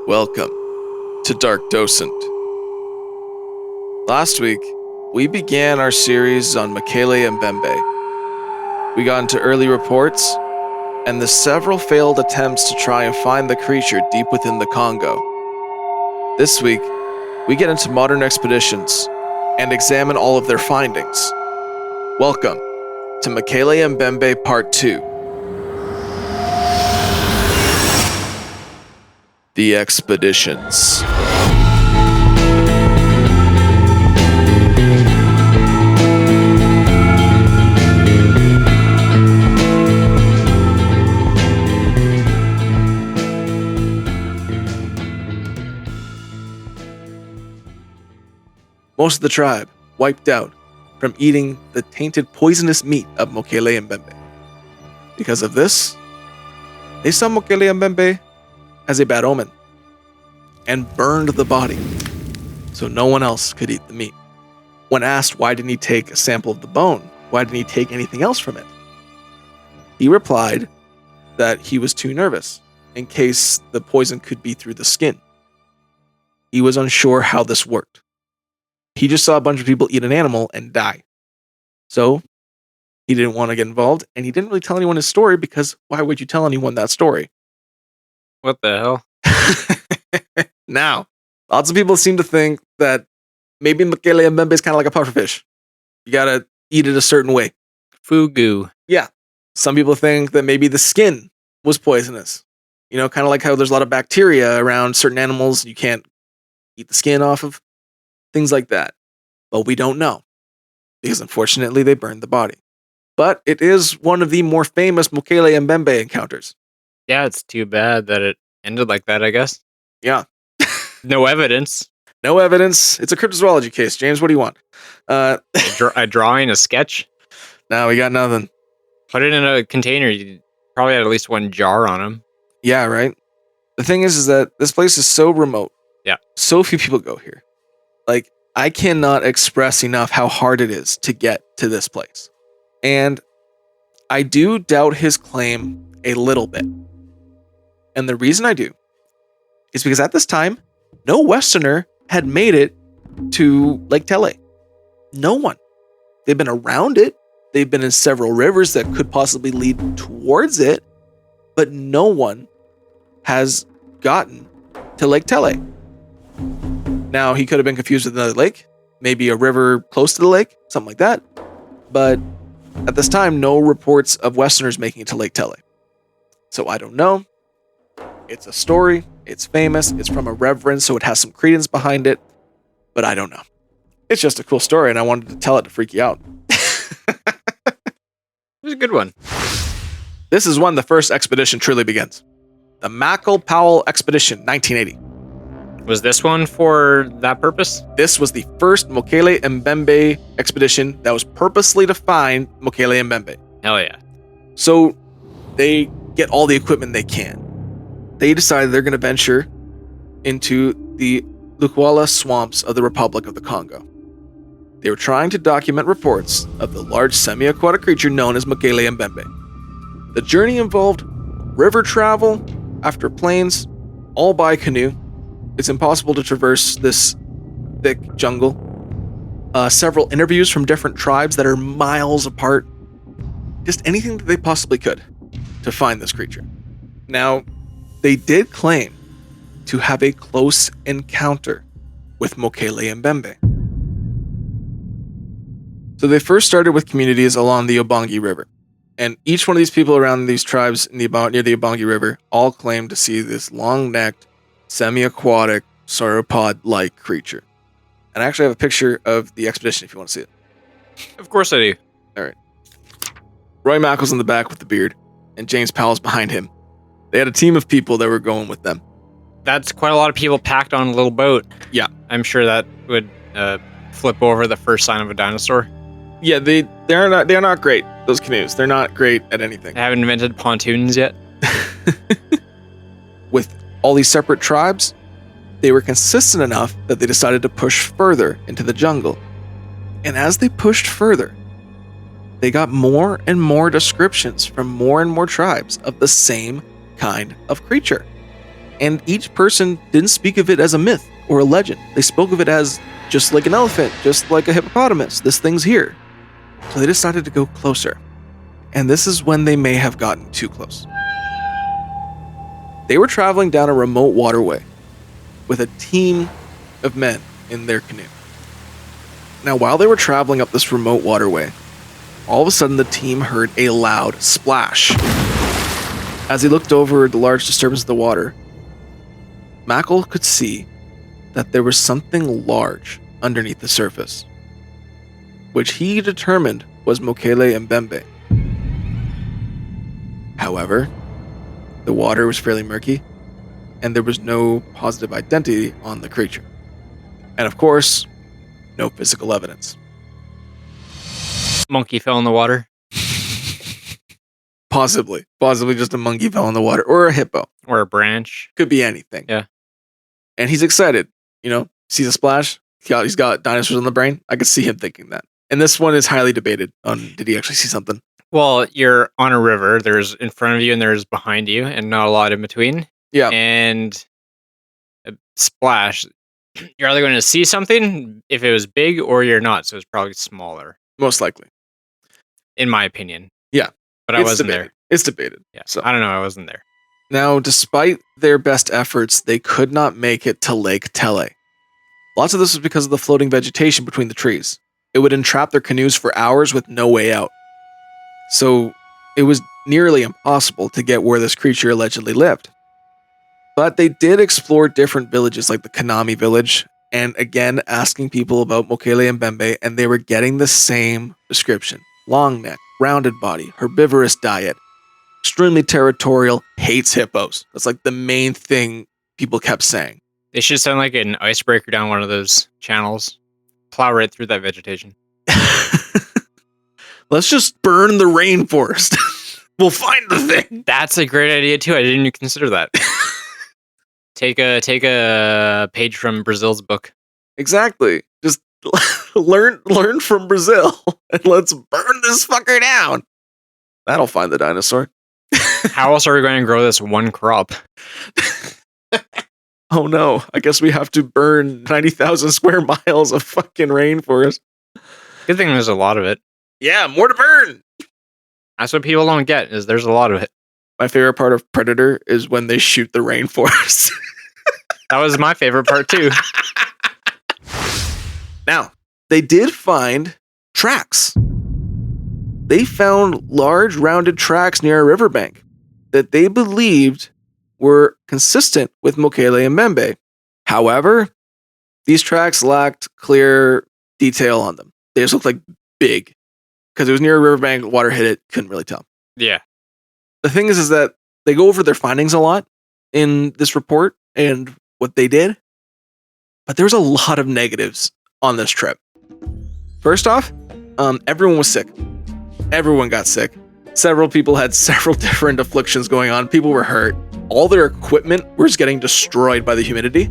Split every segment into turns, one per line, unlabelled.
Welcome to Dark Docent. Last week, we began our series on Mokele Mbembe. We got into early reports and the several failed attempts to try and find the creature deep within the Congo. This week, we get into modern expeditions and examine all of their findings. Welcome to Mokele Mbembe Part 2. The Expeditions. Most of the tribe wiped out from eating the tainted poisonous meat of Mokele Mbembe. Because of this, they saw Mokele Mbembe as a bad omen and burned the body so no one else could eat the meat. When asked why didn't he take a sample of the bone, why didn't he take anything else from it, he replied that he was too nervous in case the poison could be through the skin. He was unsure how this worked. He just saw a bunch of people eat an animal and die. So he didn't want to get involved, and he didn't really tell anyone his story because why would you tell anyone that story?
What the hell?
Now, lots of people seem to think that maybe Mokele Mbembe is kind of like a pufferfish. You gotta eat it a certain way.
Fugu.
Yeah. Some people think that maybe the skin was poisonous. You know, kind of like how there's a lot of bacteria around certain animals you can't eat the skin off of. Things like that. But we don't know. Because unfortunately they burned the body. But it is one of the more famous Mokele Mbembe encounters.
Yeah, it's too bad that it ended like that, I guess.
Yeah.
No evidence.
No evidence. It's a cryptozoology case. James, what do you want?
A drawing, a sketch?
No, we got nothing.
Put it in a container. You probably had at least one jar on them.
Yeah, right? The thing is that this place is so remote.
Yeah.
So few people go here. Like, I cannot express enough how hard it is to get to this place. And I do doubt his claim a little bit. And the reason I do is because at this time, no Westerner had made it to Lake Tele. No one. They've been around it. They've been in several rivers that could possibly lead towards it. But no one has gotten to Lake Tele. Now, he could have been confused with another lake. Maybe a river close to the lake. Something like that. But at this time, no reports of Westerners making it to Lake Tele. So I don't know. It's a story. It's famous. It's from a reverend, so it has some credence behind it. But I don't know. It's just a cool story, and I wanted to tell it to freak you out.
It was a good one.
This is when the first expedition truly begins. The Mokele Powell Expedition, 1980.
Was this one for that purpose?
This was the first Mokele Mbembe expedition that was purposely to find Mokele Mbembe.
Hell yeah.
So they get all the equipment they can. They decided they're going to venture into the Lukwala swamps of the Republic of the Congo. They were trying to document reports of the large semi-aquatic creature known as Mokele Mbembe. The journey involved river travel after plains, all by canoe. It's impossible to traverse this thick jungle. Several interviews from different tribes that are miles apart. Just anything that they possibly could to find this creature. Now, they did claim to have a close encounter with Mokele Mbembe. So they first started with communities along the Obangi River. And each one of these people around these tribes near the Obangi River all claimed to see this long-necked, semi-aquatic, sauropod-like creature. And I actually have a picture of the expedition if you want to see it.
Of course I do.
All right. Roy Mackle's in the back with the beard, and James Powell's behind him. They had a team of people that were going with them.
That's quite a lot of people packed on a little boat.
Yeah.
I'm sure that would flip over the first sign of a dinosaur.
Yeah, they're not great, those canoes. They're not great at anything.
They haven't invented pontoons yet.
With all these separate tribes, they were consistent enough that they decided to push further into the jungle. And as they pushed further, they got more and more descriptions from more and more tribes of the same kind of creature. And each person didn't speak of it as a myth or a legend. They spoke of it as just like an elephant, just like a hippopotamus. This thing's here. So they decided to go closer. And this is when they may have gotten too close. They were traveling down a remote waterway with a team of men in their canoe. Now, while they were traveling up this remote waterway, all of a sudden the team heard a loud splash. As he looked over the large disturbance of the water, Mokele could see that there was something large underneath the surface, which he determined was Mokele Mbembe. However, the water was fairly murky, and there was no positive identity on the creature. And of course, no physical evidence.
Monkey fell in the water.
Possibly just a monkey fell in the water, or a hippo.
Or a branch.
Could be anything.
Yeah.
And he's excited, sees a splash. He's got dinosaurs on the brain. I could see him thinking that. And this one is highly debated on did he actually see something?
Well, you're on a river. There's in front of you and there's behind you, and not a lot in between.
Yeah.
And a splash. You're either going to see something if it was big, or you're not. So it's probably smaller.
Most likely.
In my opinion.
Yeah.
But I wasn't there.
It's debated.
Yeah.
So
I don't know. I wasn't there.
Now, despite their best efforts, they could not make it to Lake Tele. Lots of this was because of the floating vegetation between the trees. It would entrap their canoes for hours with no way out. So it was nearly impossible to get where this creature allegedly lived. But they did explore different villages like the Kanami village, and again asking people about Mokele Mbembe, and they were getting the same description. Long neck, rounded body, herbivorous diet, extremely territorial, hates hippos. That's like the main thing people kept saying.
They should sound like an icebreaker down one of those channels. Plow right through that vegetation.
Let's just burn the rainforest. We'll find the thing.
That's a great idea too. I didn't even consider that. Take a page from Brazil's book.
Exactly. Just learn from Brazil and let's burn this fucker down. That'll find the dinosaur.
How else are we going to grow this one crop?
Oh no, I guess we have to burn 90,000 square miles of fucking rainforest.
Good thing there's a lot of it.
Yeah, more to burn.
That's what people don't get, is there's a lot of it.
My favorite part of Predator is when they shoot the rainforest.
That was my favorite part too.
Now, they did find tracks. They found large rounded tracks near a riverbank that they believed were consistent with Mokele Mbembe. However, these tracks lacked clear detail on them. They just looked like big. Because it was near a riverbank, water hit it, couldn't really tell.
Yeah.
The thing is that they go over their findings a lot in this report and what they did. But there was a lot of negatives on this trip. First off, everyone was sick. Everyone got sick. Several people had several different afflictions going on. People were hurt. All their equipment was getting destroyed by the humidity.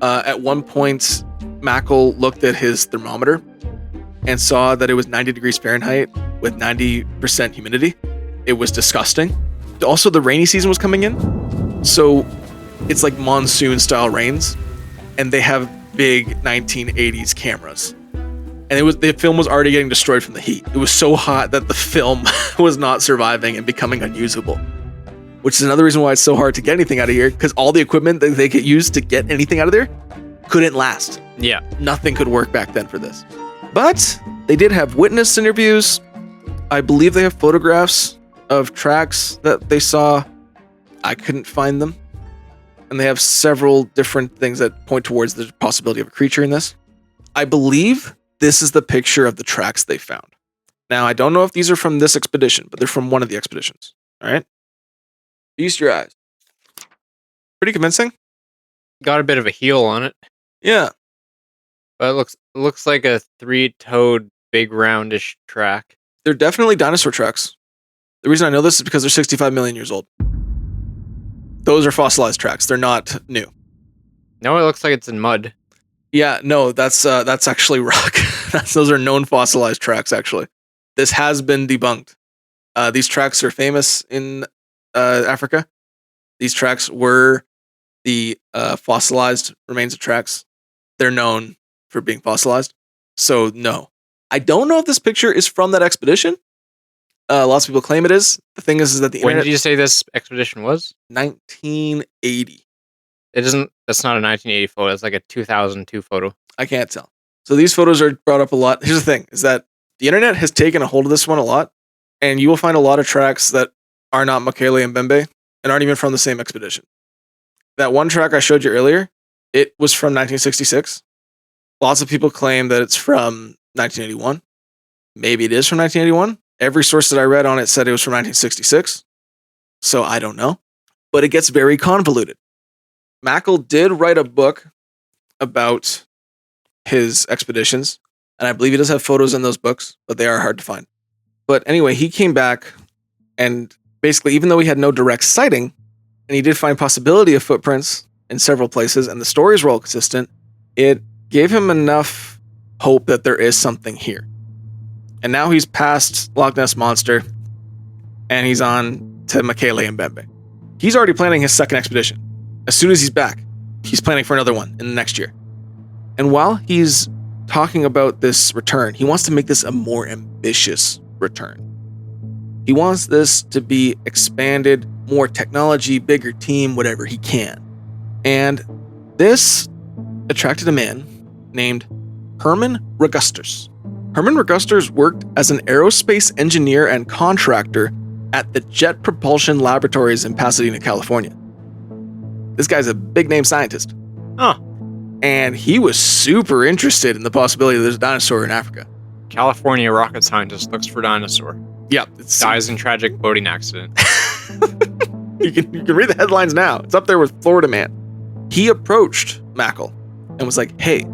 At one point, Mokele looked at his thermometer and saw that it was 90 degrees Fahrenheit with 90% humidity. It was disgusting. Also, the rainy season was coming in. So it's like monsoon style rains. And they have big 1980s cameras. And the film was already getting destroyed from the heat. It was so hot that the film was not surviving and becoming unusable. Which is another reason why it's so hard to get anything out of here, because all the equipment that they could use to get anything out of there couldn't last.
Yeah.
Nothing could work back then for this. But they did have witness interviews. I believe they have photographs of tracks that they saw. I couldn't find them. And they have several different things that point towards the possibility of a creature in this. I believe this is the picture of the tracks they found. Now, I don't know if these are from this expedition, but they're from one of the expeditions. All right? Feast your eyes. Pretty convincing.
Got a bit of a heel on it.
Yeah.
But it looks like a 3-toed, big roundish track.
They're definitely dinosaur tracks. The reason I know this is because they're 65 million years old. Those are fossilized tracks. They're not new.
No, it looks like it's in mud.
Yeah, no, that's actually rock. Those are known fossilized tracks, actually. This has been debunked. These tracks are famous in Africa. These tracks were the fossilized remains of tracks. They're known for being fossilized. So no. I don't know if this picture is from that expedition. Lots of people claim it is. The thing is that the
When
internet...
did you say this expedition was?
1980.
It isn't. That's not a 1980 photo. It's like a 2002 photo.
I can't tell. So these photos are brought up a lot. Here's the thing, is that the internet has taken a hold of this one a lot, and you will find a lot of tracks that are not Mokele Mbembe and aren't even from the same expedition. That one track I showed you earlier, it was from 1966. Lots of people claim that it's from 1981. Maybe it is from 1981. Every source that I read on it said it was from 1966. So I don't know. But it gets very convoluted. Mokele did write a book about his expeditions, and I believe he does have photos in those books, but they are hard to find. But anyway, he came back, and basically, even though he had no direct sighting, and he did find possibility of footprints in several places, and the stories were all consistent, it gave him enough hope that there is something here. And now he's past Loch Ness Monster, and he's on to Mokele Mbembe. He's already planning his second expedition. As soon as he's back, he's planning for another one in the next year. And while he's talking about this return, he wants to make this a more ambitious return. He wants this to be expanded, more technology, bigger team, whatever he can. And this attracted a man named Herman Regusters. Herman Regusters worked as an aerospace engineer and contractor at the Jet Propulsion Laboratories in Pasadena, California. This guy's a big name scientist.
Huh.
And he was super interested in the possibility that there's a dinosaur in Africa.
California rocket scientist looks for dinosaur.
Yeah.
Dies in tragic boating accident.
You can read the headlines now. It's up there with Florida Man. He approached Mokele and was like, hey,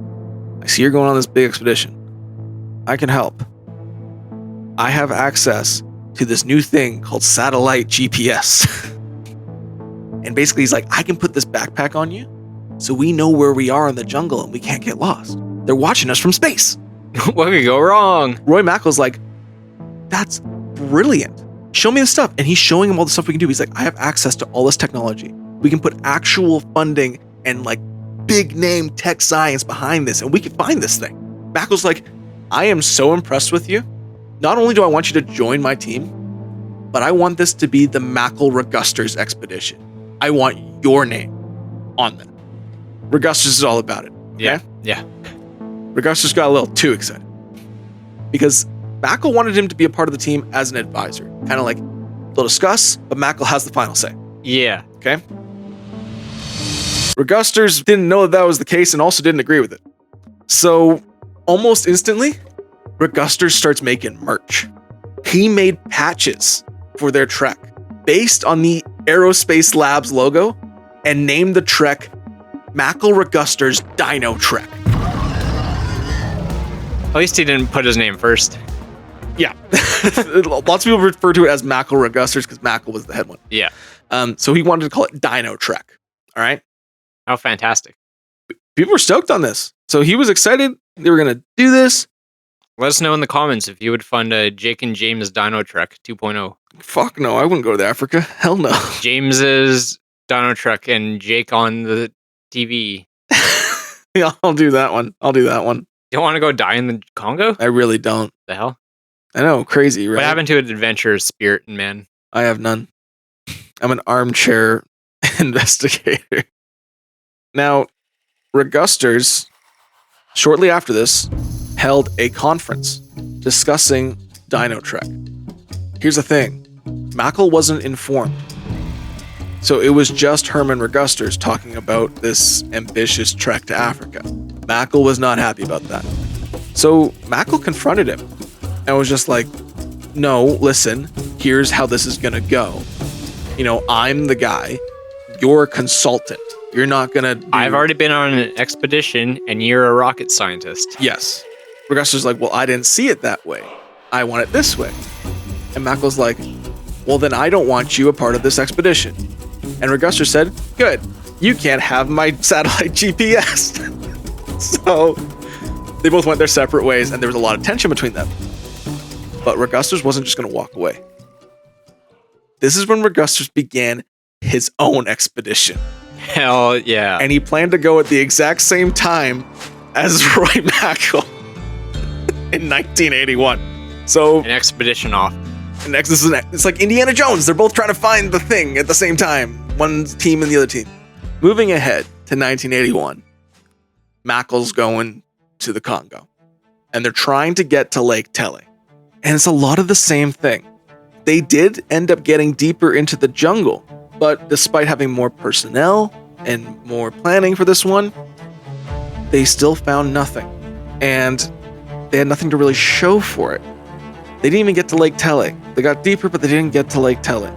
I see you're going on this big expedition. I can help. I have access to this new thing called satellite GPS. And basically he's like, I can put this backpack on you so we know where we are in the jungle and we can't get lost. They're watching us from space.
What could go wrong?
Roy Mokele's like, that's brilliant. Show me the stuff. And he's showing him all the stuff we can do. He's like, I have access to all this technology. We can put actual funding and like big name tech science behind this and we can find this thing. Mokele's like, I am so impressed with you. Not only do I want you to join my team, but I want this to be the Mokele Regusters expedition. I want your name on them. Regusters is all about it. Okay?
Yeah.
Regusters got a little too excited because Mokele wanted him to be a part of the team as an advisor. Kind of like, they'll discuss, but Mokele has the final say.
Yeah.
Okay? Regusters didn't know that was the case and also didn't agree with it. So, almost instantly, Regusters starts making merch. He made patches for their trek based on the Aerospace Labs logo and named the trek Mokele Regusters Dino Trek.
At least he didn't put his name first.
Yeah. Lots of people refer to it as Mokele Regusters because Mokele was the head one.
Yeah.
So he wanted to call it Dino Trek. All right.
How fantastic.
People were stoked on this. So he was excited. They were going to do this.
Let us know in the comments if you would fund a Jake and James Dino Trek 2.0.
Fuck no, I wouldn't go to Africa. Hell no.
James's Dino Trek and Jake on the TV.
Yeah, I'll do that one.
You don't want to go die in the Congo?
I really don't.
The hell?
I know, crazy, right?
What happened to an adventurous spirit and man?
I have none. I'm an armchair investigator. Now, Regusters, shortly after this, held a conference discussing Dino Trek. Here's the thing. Mokele wasn't informed. So it was just Herman Regusters talking about this ambitious trek to Africa. Mokele was not happy about that. So Mokele confronted him and was just like, no, listen, here's how this is going to go. You know, I'm the guy. You're a consultant. You're not going to...
I've already been on an expedition and you're a rocket scientist.
Yes. Regusters like, well, I didn't see it that way. I want it this way. And Mokele's like, well, then I don't want you a part of this expedition. And Regusters said, good, you can't have my satellite GPS. So they both went their separate ways and there was a lot of tension between them. But Regusters wasn't just going to walk away. This is when Regusters began his own expedition.
Hell yeah.
And he planned to go at the exact same time as Roy Mackal in 1981. So
An expedition off.
it's like Indiana Jones. They're both trying to find the thing at the same time. One team and the other team. Moving ahead to 1981, Mackal's going to the Congo. And they're trying to get to Lake Tele. And it's a lot of the same thing. They did end up getting deeper into the jungle, but despite having more personnel and more planning for this one, they still found nothing. And they had nothing to really show for it. They didn't even get to Lake Tele. They got deeper, but they didn't get to Lake Tele.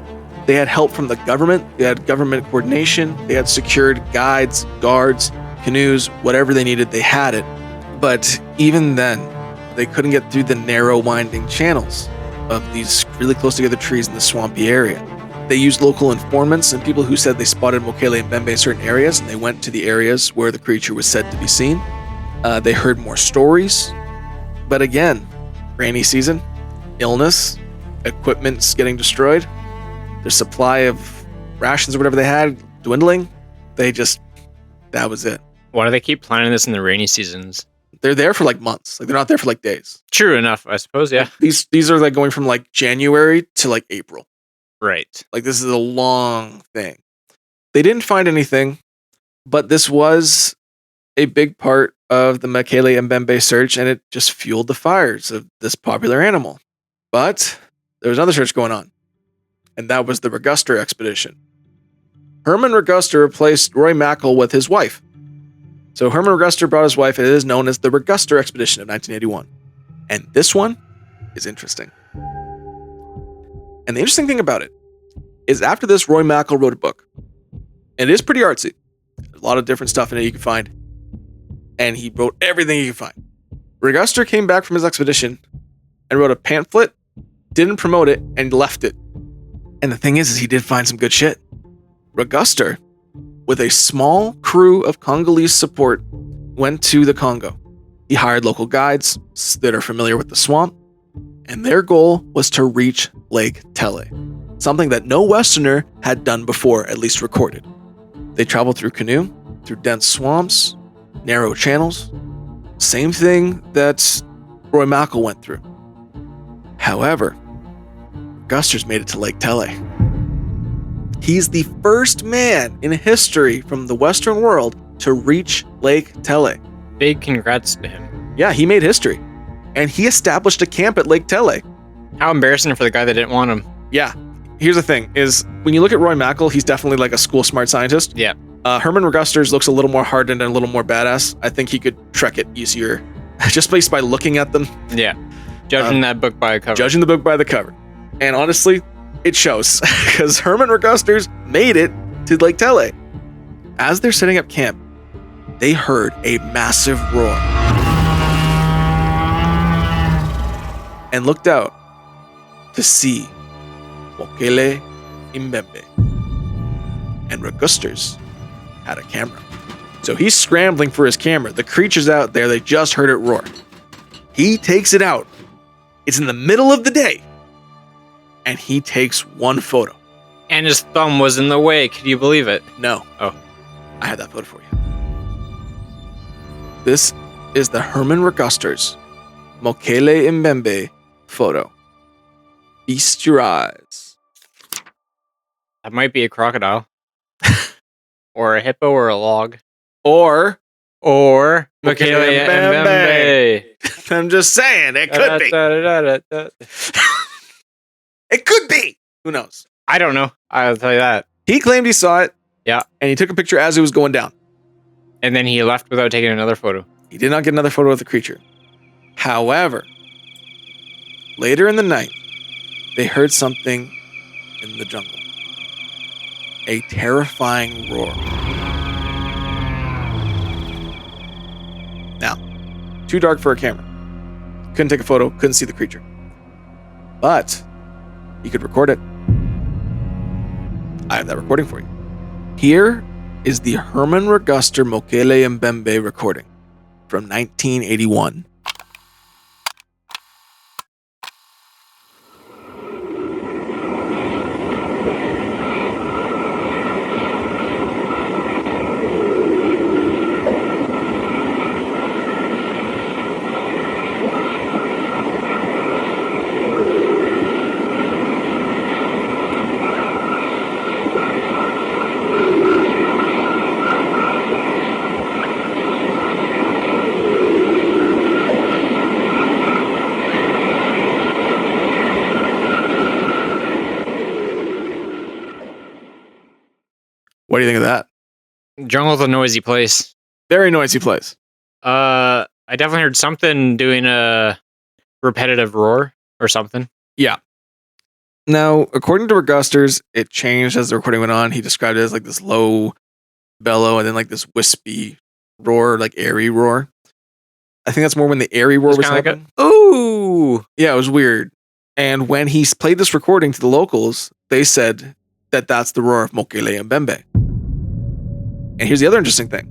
They had help from the government. They had government coordination. They had secured guides, guards, canoes, whatever they needed, they had it. But even then, they couldn't get through the narrow, winding channels of these really close together trees in the swampy area. They used local informants and people who said they spotted Mokele Mbembe in certain areas, and they went to the areas where the creature was said to be seen. They heard more stories. But again, rainy season, illness, equipment's getting destroyed, their supply of rations or whatever they had dwindling. That was it.
Why do they keep planning this in the rainy seasons?
They're there for like months. Like they're not there for like days.
True enough, I suppose, yeah.
These are like going from like January to like April.
Right.
Like this is a long thing. They didn't find anything, but this was a big part of the Mokele Mbembe search, and it just fueled the fires of this popular animal. But there was another search going on, and that was the Reguster expedition. Herman Reguster replaced Roy Mackal with his wife. So Herman Reguster brought his wife, and it is known as the Reguster expedition of 1981. And this one is interesting. And the interesting thing about it is after this, Roy Mackal wrote a book. And it is pretty artsy. There's a lot of different stuff in it you can find. And he wrote everything you can find. Reguster came back from his expedition and wrote a pamphlet, didn't promote it, and left it. And the thing is he did find some good shit. Reguster, with a small crew of Congolese support, went to the Congo. He hired local guides that are familiar with the swamp, and their goal was to reach Lake Tele, something that no Westerner had done before, at least recorded. They traveled through canoe, through dense swamps, narrow channels, same thing that Roy Mackal went through. However, Reguster's made it to Lake Tele. He's the first man in history from the Western world to reach Lake Tele.
Big congrats to him.
Yeah, he made history. And he established a camp at Lake Tele.
How embarrassing for the guy that didn't want him.
Yeah. Here's the thing, is when you look at Roy Mackal, he's definitely like a school smart scientist.
Yeah.
Herman Reguster's looks a little more hardened and a little more badass. I think he could trek it easier just based by looking at them.
Yeah. Judging that book by the cover.
Judging the book by the cover. And honestly, it shows because Herman Reguster's made it to Lake Tele. As they're setting up camp, they heard a massive roar and looked out to see Mokele Mbembe. And Reguster's had a camera. So he's scrambling for his camera. The creature's out there. They just heard it roar. He takes it out. It's in the middle of the day. And he takes one photo.
And his thumb was in the way. Could you believe it?
No.
Oh.
I have that photo for you. This is the Herman Reguster's Mokele Mbembe photo. Feast your eyes.
That might be a crocodile. Or a hippo or a log.
Or
Mokele Mbembe.
I'm just saying, it could be. It could be. Who knows?
I don't know. I'll tell you that.
He claimed he saw it.
Yeah.
And he took a picture as it was going down.
And then he left without taking another photo.
He did not get another photo of the creature. However, later in the night, they heard something in the jungle. A terrifying roar. Now, too dark for a camera. Couldn't take a photo, couldn't see the creature. But you could record it. I have that recording for you. Here is the Herman Reguster Mokele Mbembe recording from 1981. What do you think of that?
Jungle's a noisy place.
Very noisy place.
I definitely heard something doing a repetitive roar or something.
Yeah. Now, according to Regusters, it changed as the recording went on. He described it as like this low bellow and then like this wispy roar, like airy roar. I think that's more when the airy roar was
kinda
happening.
Ooh!
Yeah, it was weird. And when he played this recording to the locals, they said that that's the roar of Mokele Mbembe. And here's the other interesting thing.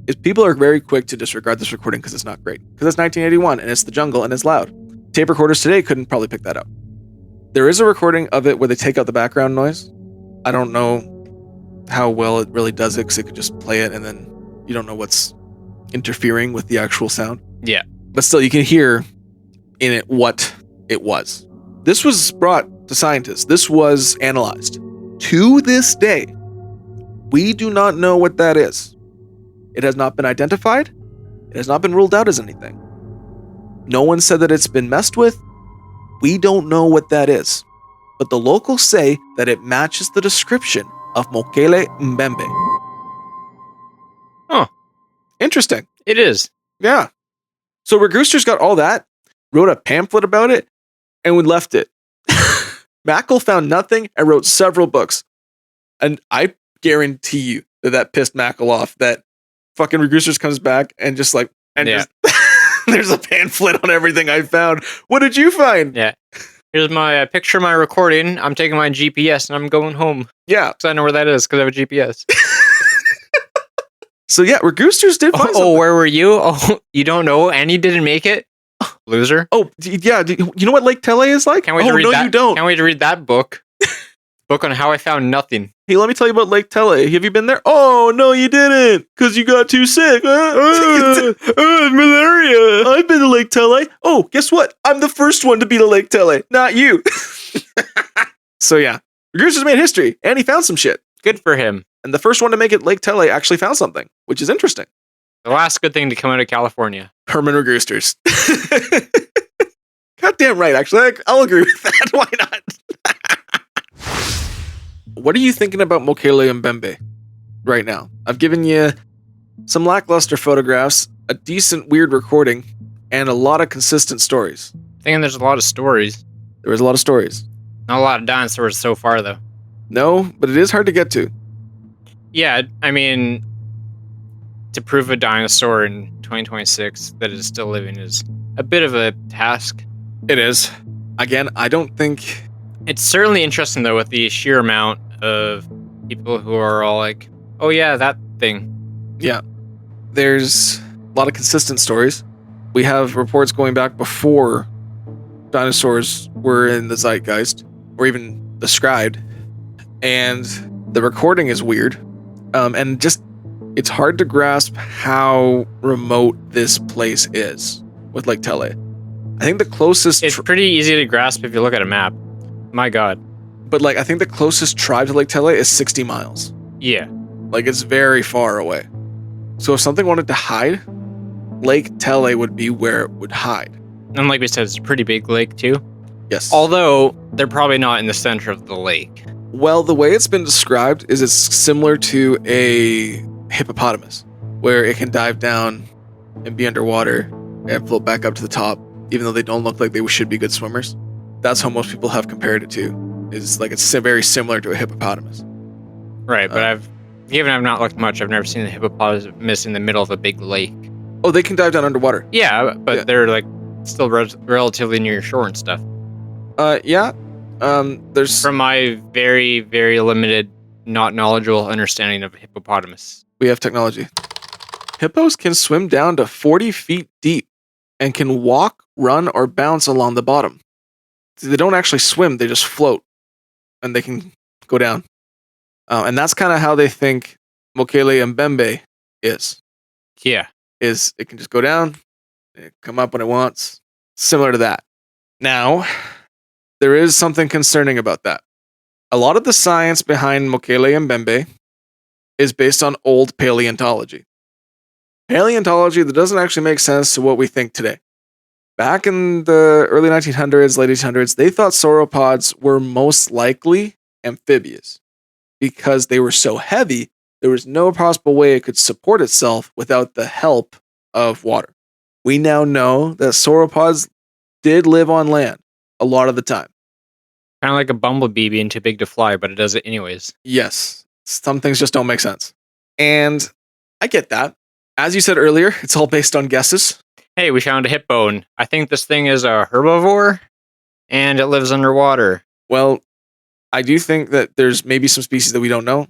Is people are very quick to disregard this recording because it's not great. Because it's 1981 and it's the jungle and it's loud. Tape recorders today couldn't probably pick that up. There is a recording of it where they take out the background noise. I don't know how well it really does it because it could just play it and then you don't know what's interfering with the actual sound.
Yeah.
But still, you can hear in it what it was. This was brought to scientists. This was analyzed. To this day, we do not know what that is. It has not been identified. It has not been ruled out as anything. No one said that it's been messed with. We don't know what that is. But the locals say that it matches the description of Mokele Mbembe.
Huh.
Interesting.
It is.
Yeah. So Regusters got all that, wrote a pamphlet about it, and we left it. Mackle found nothing and wrote several books. And I guarantee you that pissed Mackle off, that fucking Regusters comes back and just like, and just, there's a pamphlet on everything I found. What did you find?
Yeah. Here's my picture of my recording. I'm taking my GPS and I'm going home.
Yeah.
Because I know where that is because I have a GPS.
So yeah, Regusters did find something.
Oh, where were you? Oh, you don't know and you didn't make it? Loser.
Oh, yeah. You know what Lake Tele is like?
Can't wait to read that.
You don't.
Can't wait to read that book. Book on how I found nothing.
Hey, let me tell you about Lake Tele. Have you been there? Oh, no, you didn't. Because you got too sick. Malaria. I've been to Lake Tele. Oh, guess what? I'm the first one to be to Lake Tele, not you. So yeah, Regusters made history, and he found some shit.
Good for him.
And the first one to make it Lake Tele actually found something, which is interesting.
The last good thing to come out of California.
Herman Regusters. Goddamn right, actually. I'll agree with that. Why not? What are you thinking about Mokele Mbembe right now? I've given you some lackluster photographs, a decent weird recording, and a lot of consistent stories.
Thinking there's a lot of stories.
There was a lot of stories.
Not a lot of dinosaurs so far, though.
No, but it is hard to get to.
Yeah, I mean, to prove a dinosaur in 2026 that is still living is a bit of a task.
It is. Again, I don't think...
It's certainly interesting, though, with the sheer amount of people who are all like, oh yeah, that thing.
Yeah. There's a lot of consistent stories. We have reports going back before dinosaurs were in the zeitgeist, or even described. And the recording is weird. And just, it's hard to grasp how remote this place is with Lake Tele. I think the closest...
It's pretty easy to grasp if you look at a map. My God.
But like, I think the closest tribe to Lake Tele is 60 miles.
Yeah.
Like, it's very far away. So if something wanted to hide, Lake Tele would be where it would hide.
And like we said, it's a pretty big lake, too.
Yes.
Although, they're probably not in the center of the lake.
Well, the way it's been described is it's similar to a hippopotamus, where it can dive down and be underwater and float back up to the top, even though they don't look like they should be good swimmers. That's how most people have compared it to. Is like it's very similar to a hippopotamus.
Right, but I've not looked much. I've never seen a hippopotamus in the middle of a big lake.
Oh, they can dive down underwater.
Yeah, but they're like still relatively near shore and stuff.
Yeah. There's
from my very, very limited, not knowledgeable understanding of hippopotamus.
We have technology. Hippos can swim down to 40 feet deep and can walk, run, or bounce along the bottom. They don't actually swim, they just float. And they can go down. And that's kind of how they think Mokele Mbembe is.
Yeah.
Is it can just go down, it come up when it wants. Similar to that. Now, there is something concerning about that. A lot of the science behind Mokele Mbembe is based on old paleontology. Paleontology that doesn't actually make sense to what we think today. Back in the early 1900s, late 1800s, they thought sauropods were most likely amphibious. because they were so heavy, there was no possible way it could support itself without the help of water. We now know that sauropods did live on land a lot of the time.
Kind of like a bumblebee being too big to fly, but it does it anyways.
Yes, some things just don't make sense. And I get that. As you said earlier, it's all based on guesses.
Hey, we found a hip bone. I think this thing is a herbivore, and it lives underwater.
Well, I do think that there's maybe some species that we don't know,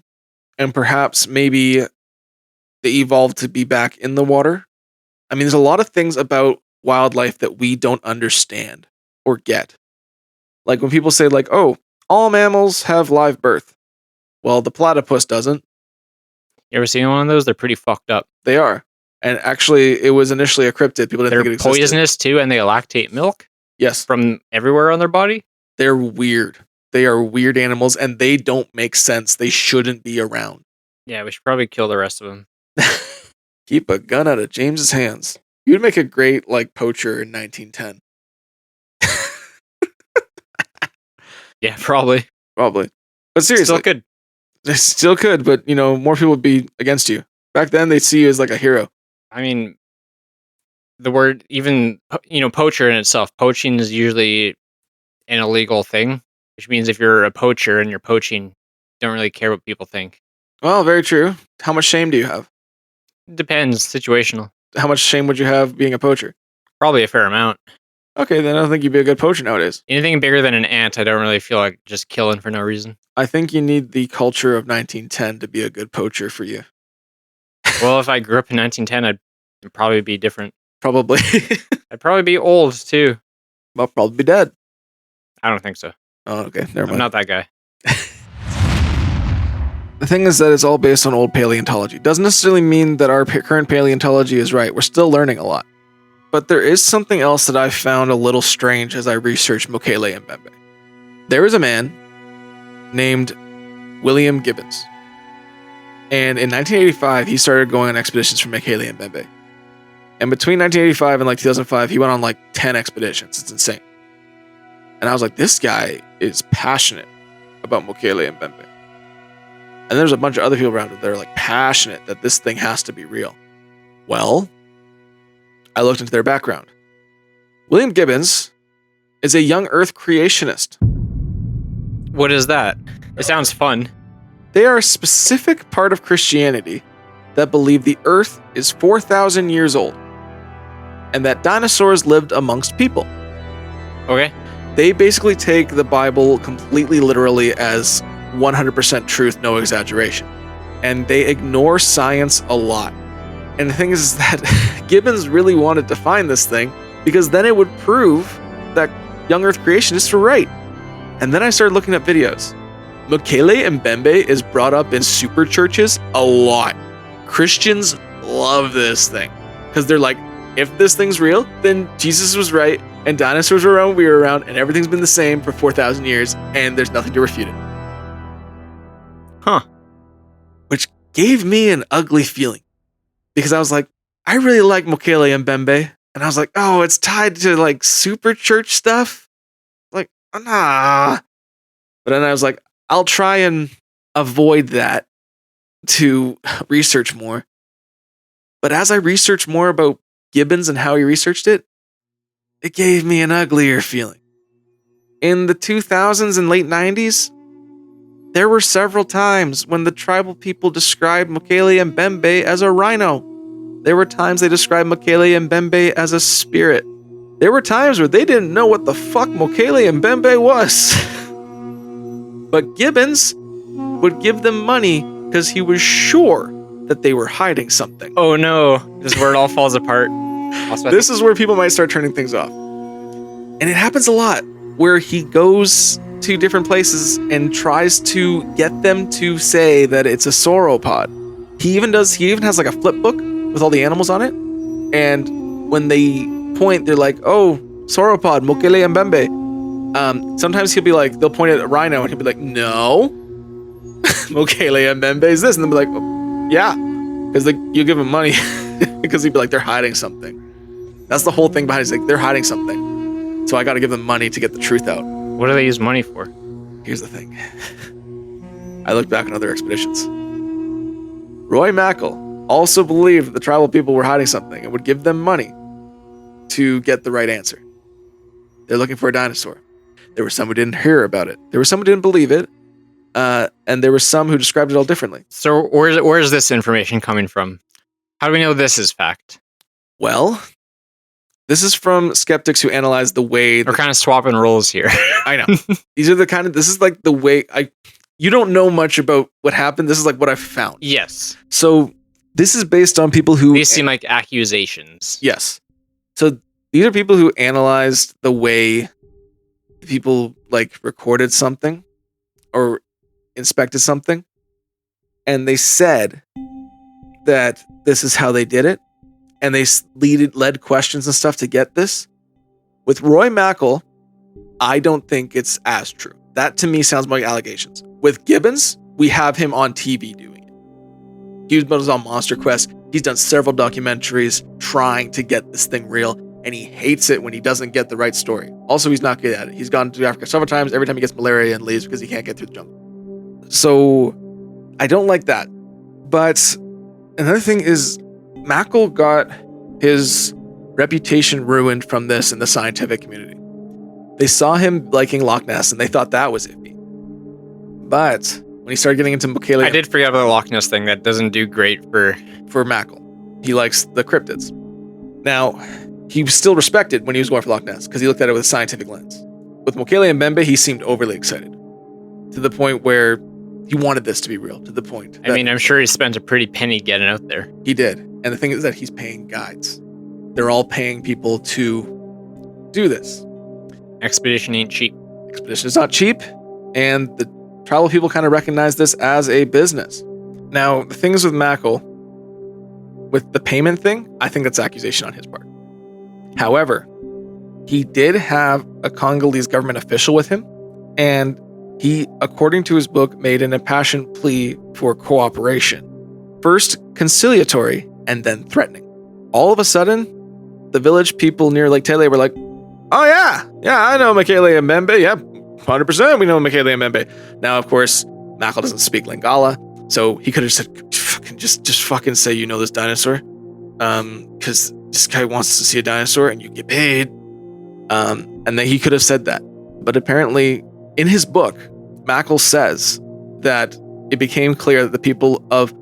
and perhaps maybe they evolved to be back in the water. I mean, there's a lot of things about wildlife that we don't understand or get. Like when people say, like, oh, all mammals have live birth. Well, the platypus doesn't.
You ever seen one of those? They're pretty fucked up.
They are. And actually, it was initially a cryptid. People didn't
They're
think it existed.
poisonous too, and they lactate milk
Yes.
from everywhere on their body.
They're weird. They are weird animals, and they don't make sense. They shouldn't be around.
Yeah, we should probably kill the rest of them.
Keep a gun out of James's hands. You'd make a great, like, poacher in 1910.
Yeah, probably.
Probably. But seriously.
Still good.
They still could, but, more people would be against you. Back then, they'd see you as, like, a hero.
I mean, the word, even, poacher in itself, poaching is usually an illegal thing, which means if you're a poacher and you're poaching, you don't really care what people think.
Well, very true. How much shame do you have?
Depends, situational.
How much shame would you have being a poacher?
Probably a fair amount.
Okay, then I don't think you'd be a good poacher nowadays.
Anything bigger than an ant, I don't really feel like just killing for no reason.
I think you need the culture of 1910 to be a good poacher for you.
Well, if I grew up in 1910, I'd probably be different.
Probably.
I'd probably be old, too.
I'll probably be dead.
I don't think so.
Oh, okay. Never mind.
I'm not that guy.
The thing is that it's all based on old paleontology. Doesn't necessarily mean that our current paleontology is right. We're still learning a lot. But there is something else that I found a little strange as I researched Mokele Mbembe. There is a man named William Gibbons. And in 1985, he started going on expeditions for Mokele Mbembe. And between 1985 and 2005, he went on 10 expeditions. It's insane. And I was like, this guy is passionate about Mokele Mbembe. And there's a bunch of other people around it that are passionate that this thing has to be real. Well, I looked into their background. William Gibbons is a young Earth creationist.
What is that? It sounds fun.
They are a specific part of Christianity that believe the Earth is 4,000 years old and that dinosaurs lived amongst people.
Okay.
They basically take the Bible completely literally as 100% truth, no exaggeration. And they ignore science a lot. And the thing is that Gibbons really wanted to find this thing because then it would prove that young Earth creationists were right. And then I started looking at videos. Mokele Mbembe is brought up in super churches a lot. Christians love this thing because they're like, if this thing's real, then Jesus was right and dinosaurs were around when we were around and everything's been the same for 4,000 years and there's nothing to refute it.
Huh.
Which gave me an ugly feeling because I was like, I really like Mokele Mbembe. And I was like, oh, it's tied to super church stuff. Nah. But then I was like, I'll try and avoid that to research more. But as I researched more about Gibbons and how he researched it, it gave me an uglier feeling. In the 2000s and late 90s, there were several times when the tribal people described Mokele Mbembe as a rhino. There were times they described Mokele Mbembe as a spirit. There were times where they didn't know what the fuck Mokele Mbembe was. But Gibbons would give them money because he was sure that they were hiding something.
Oh no, this is where it all falls apart.
This is where people might start turning things off. And it happens a lot where he goes to different places and tries to get them to say that it's a sauropod. He even has a flip book with all the animals on it. And when they point, they're like, oh, sauropod, Mokele Mbembe. Sometimes he'll be like, they'll point at a rhino and he'll be like, no, Mokele Mbembe is this. And they'll be like, oh, yeah, because you give him money because he'd be like, they're hiding something. That's the whole thing behind it. It's like, they're hiding something. So I got to give them money to get the truth out.
What do they use money for?
Here's the thing. I look back on other expeditions. Roy Mackal also believed that the tribal people were hiding something and would give them money to get the right answer. They're looking for a dinosaur. There were some who didn't hear about it. There were some who didn't believe it. And there were some who described it all differently.
So where is this information coming from? How do we know this is fact?
Well, this is from skeptics who analyze the way...
We're kind of swapping roles here.
I know. These are the kind of... This is like the way... You don't know much about what happened. This is like what I found.
Yes.
So this is based on people who...
These seem like accusations.
Yes. So these are people who analyzed the way people like recorded something or inspected something. And they said that this is how they did it. And they led questions and stuff to get this. With Roy Mackal, I don't think it's as true. That to me sounds more like allegations. With Gibbons, we have him on TV doing it. He was on Monster Quest. He's done several documentaries trying to get this thing real, and he hates it when he doesn't get the right story. Also, he's not good at it. He's gone to Africa several times. Every time he gets malaria and leaves because he can't get through the jungle. So I don't like that. But another thing is Mackal got his reputation ruined from this in the scientific community. They saw him liking Loch Ness and they thought that was iffy. But when he started getting into Mokele...
I did forget about the Loch Ness thing. That doesn't do great for
Mackal. He likes the cryptids. Now, he was still respected when he was going for Loch Ness because he looked at it with a scientific lens. With Mokele Mbembe, he seemed overly excited to the point where he wanted this to be real, to the point.
I mean, I'm sure he spent a pretty penny getting out there.
He did. And the thing is that he's paying guides. They're all paying people to do this.
Expedition ain't cheap.
Expedition is not cheap, and the tribal people kind of recognize this as a business. Now, the thing is with Mackal, with the payment thing, I think that's accusation on his part. However, he did have a Congolese government official with him, and he, according to his book, made an impassioned plea for cooperation. First conciliatory, and then threatening. All of a sudden, the village people near Lake Tele were like, oh yeah, I know Mokele Mbembe, yeah, 100% we know Mokele Mbembe. Now, of course, Mackal doesn't speak Lingala, so he could have said, just fucking say you know this dinosaur, because this guy wants to see a dinosaur and you get paid, and then he could have said that. But apparently, in his book, Mackal says that it became clear that the people of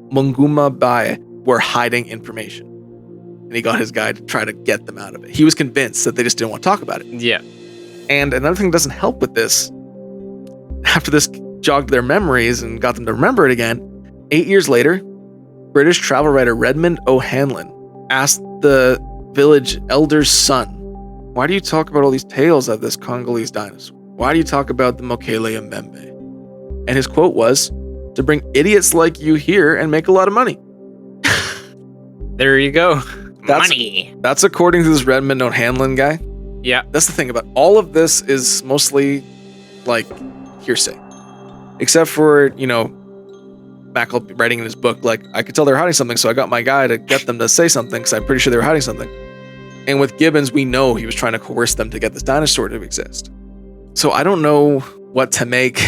Munguma Bay were hiding information. And he got his guy to try to get them out of it. He was convinced that they just didn't want to talk about it.
Yeah.
And another thing that doesn't help with this, after this jogged their memories and got them to remember it again, 8 years later, British travel writer Redmond O'Hanlon asked the village elder's son, why do you talk about all these tales of this Congolese dinosaur? Why do you talk about the Mokele Mbembe? And his quote was, to bring idiots like you here and make a lot of money.
There you go.
Money. That's according to this Redmond O'Hanlon guy.
Yeah.
That's the thing about all of this is mostly like hearsay. Except for, Mackal writing in his book, like, I could tell they're hiding something, so I got my guy to get them to say something because I'm pretty sure they were hiding something. And with Gibbons, we know he was trying to coerce them to get this dinosaur to exist. So I don't know what to make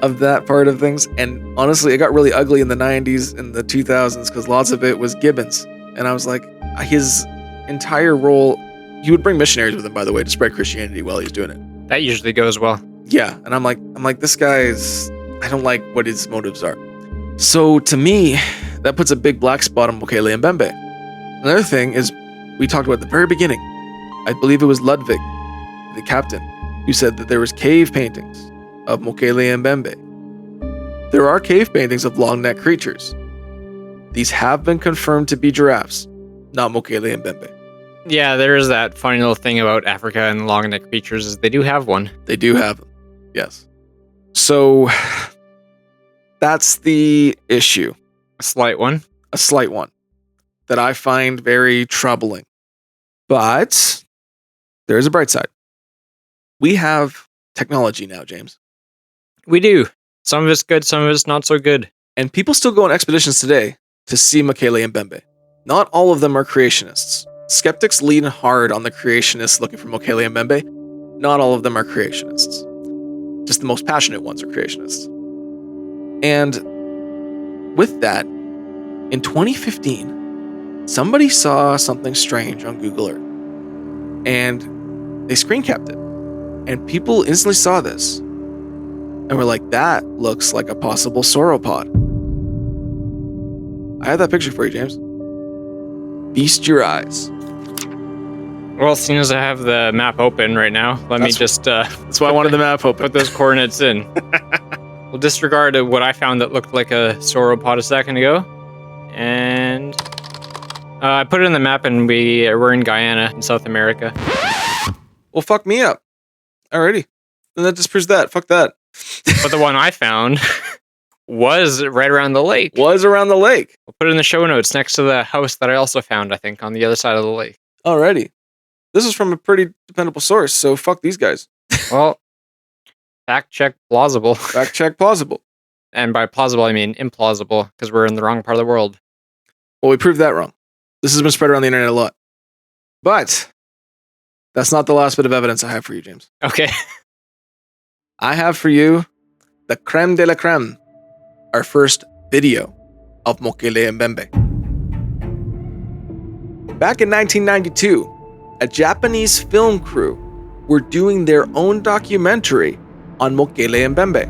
of that part of things. And honestly, it got really ugly in the 90s and the 2000s because lots of it was Gibbons. And I was like, his entire role, he would bring missionaries with him, by the way, to spread Christianity while he's doing it.
That usually goes well.
Yeah. And I'm like, this guy's, I don't like what his motives are. So to me, that puts a big black spot on Mokele Mbembe. Another thing is, we talked about at the very beginning, I believe it was Ludwig, the captain, who said that there was cave paintings of Mokele Mbembe. There are cave paintings of long-necked creatures. These have been confirmed to be giraffes, not Mokele Mbembe.
Yeah, there is that funny little thing about Africa and long-necked creatures is they do have one.
They do have them, yes. So, that's the issue.
A slight one.
A slight one that I find very troubling. But there is a bright side. We have technology now, James.
We do. Some of it's good, some of it's not so good.
And people still go on expeditions today to see Mokele Mbembe. Not all of them are creationists. Skeptics lean hard on the creationists looking for Mokele Mbembe. Not all of them are creationists. Just the most passionate ones are creationists. And with that, in 2015, somebody saw something strange on Google Earth. And they screen capped it. And people instantly saw this. And were like, that looks like a possible sauropod. I have that picture for you, James. Feast your eyes.
Well, seeing as I have the map open right now, let me just...
that's why I wanted the map open.
Put those coordinates in. We'll disregard what I found that looked like a sauropod a second ago. And... I put it in the map and we're in Guyana in South America.
Well, fuck me up. Alrighty. Then that just proves that. Fuck that.
But the one I found was right around the lake.
We'll
put it in the show notes next to the house that I also found, I think, on the other side of the lake.
Alrighty. This is from a pretty dependable source, so fuck these guys.
Well, fact check plausible.
Fact check plausible.
And by plausible, I mean implausible, because we're in the wrong part of the world.
Well, we proved that wrong. This has been spread around the internet a lot. But that's not the last bit of evidence I have for you, James.
Okay.
I have for you the creme de la creme, our first video of Mokele Mbembe. Back in 1992, a Japanese film crew were doing their own documentary on Mokele Mbembe.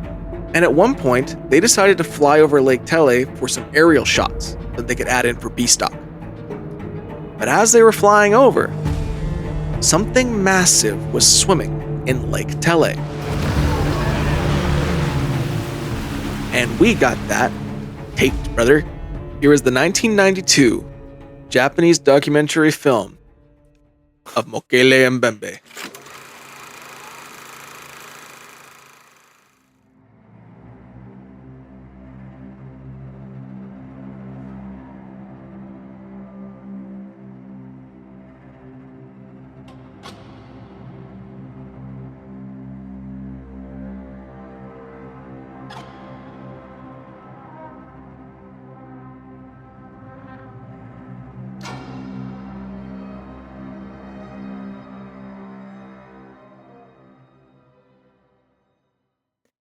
And at one point, they decided to fly over Lake Tele for some aerial shots that they could add in for B-stock. But as they were flying over, something massive was swimming in Lake Tele. And we got that taped, brother. Here is the 1992 Japanese documentary film of Mokele Mbembe.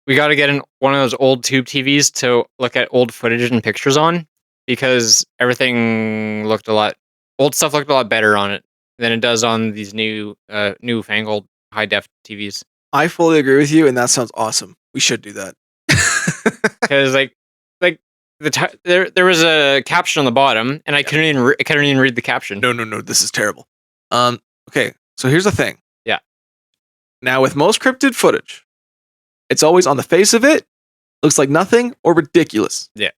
We got to get in one of those old tube TVs to look at old footage and pictures on, because everything looked old stuff looked a lot better on it than it does on these newfangled high def TVs.
I fully agree with you, and that sounds awesome. We should do that.
Because there was a caption on the bottom, and I couldn't even read the caption.
No, this is terrible. Okay, so here's the thing.
Yeah.
Now, with most cryptid footage, it's always on the face of it, looks like nothing or ridiculous.
Yeah.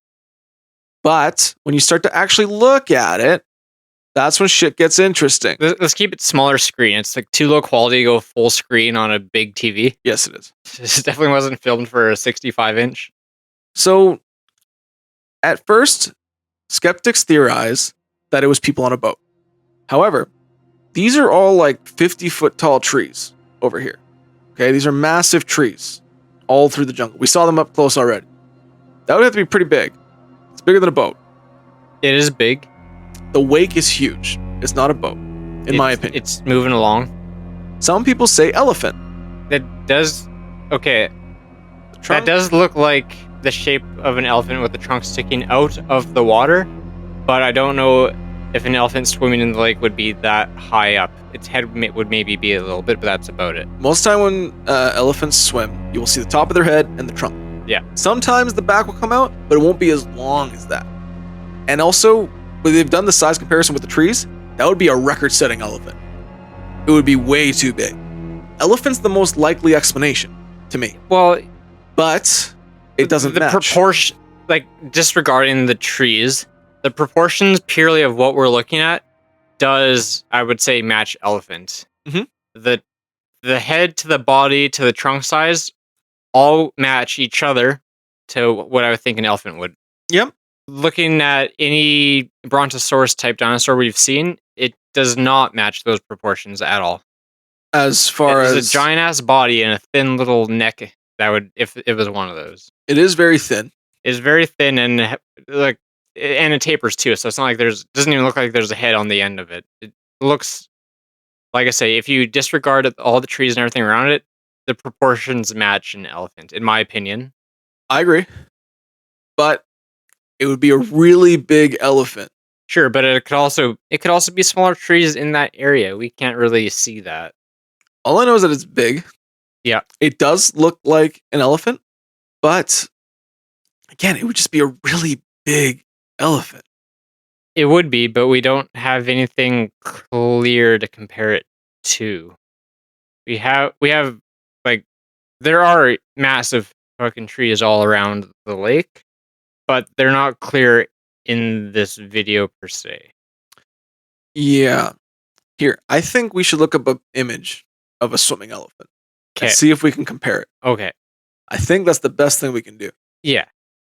But when you start to actually look at it, that's when shit gets interesting.
Let's keep it smaller screen. It's like too low quality to go full screen on a big TV.
Yes, it is.
This definitely wasn't filmed for a 65-inch.
So, at first, skeptics theorize that it was people on a boat. However, these are all like 50-foot tall trees over here. Okay, these are massive trees all through the jungle. We saw them up close already. That would have to be pretty big. It's bigger than a boat.
It is big.
The wake is huge. It's not a boat, in my opinion.
It's moving along.
Some people say elephant.
That does... Okay. That does look like the shape of an elephant with the trunk sticking out of the water, but I don't know if an elephant swimming in the lake would be that high up. Its head would maybe be a little bit, but that's about it.
Most time when elephants swim, you will see the top of their head and the trunk.
Yeah.
Sometimes the back will come out, but it won't be as long as that. And also, when they've done the size comparison with the trees, that would be a record-setting elephant. It would be way too big. Elephant's the most likely explanation, to me.
Well,
but it doesn't match.
The proportion, like, disregarding the trees, the proportions purely of what we're looking at does, I would say, match elephant.
Mm-hmm.
The head to the body to the trunk size all match each other to what I would think an elephant would.
Yep.
Looking at any Brontosaurus type dinosaur we've seen, it does not match those proportions at all.
As far as
a giant ass body and a thin little neck, that would, if it was one of those.
It is very thin.
It's very thin and like, and it tapers too. So it's not like doesn't even look like there's a head on the end of it. It looks, like I say, if you disregard all the trees and everything around it, the proportions match an elephant, in my opinion.
I agree, but it would be a really big elephant.
Sure, but it could also be smaller trees in that area. We can't really see that.
All I know is that it's big.
Yeah,
It does look like an elephant, but again, it would just be a really big elephant.
it would be, but we don't have anything clear to compare it to. We have like there are massive fucking trees all around the lake, but they're not clear in this video per se.
Yeah. Here, I think we should look up an image of a swimming elephant and
Okay.
see if we can compare it.
Okay.
I think that's the best thing we can do.
Yeah.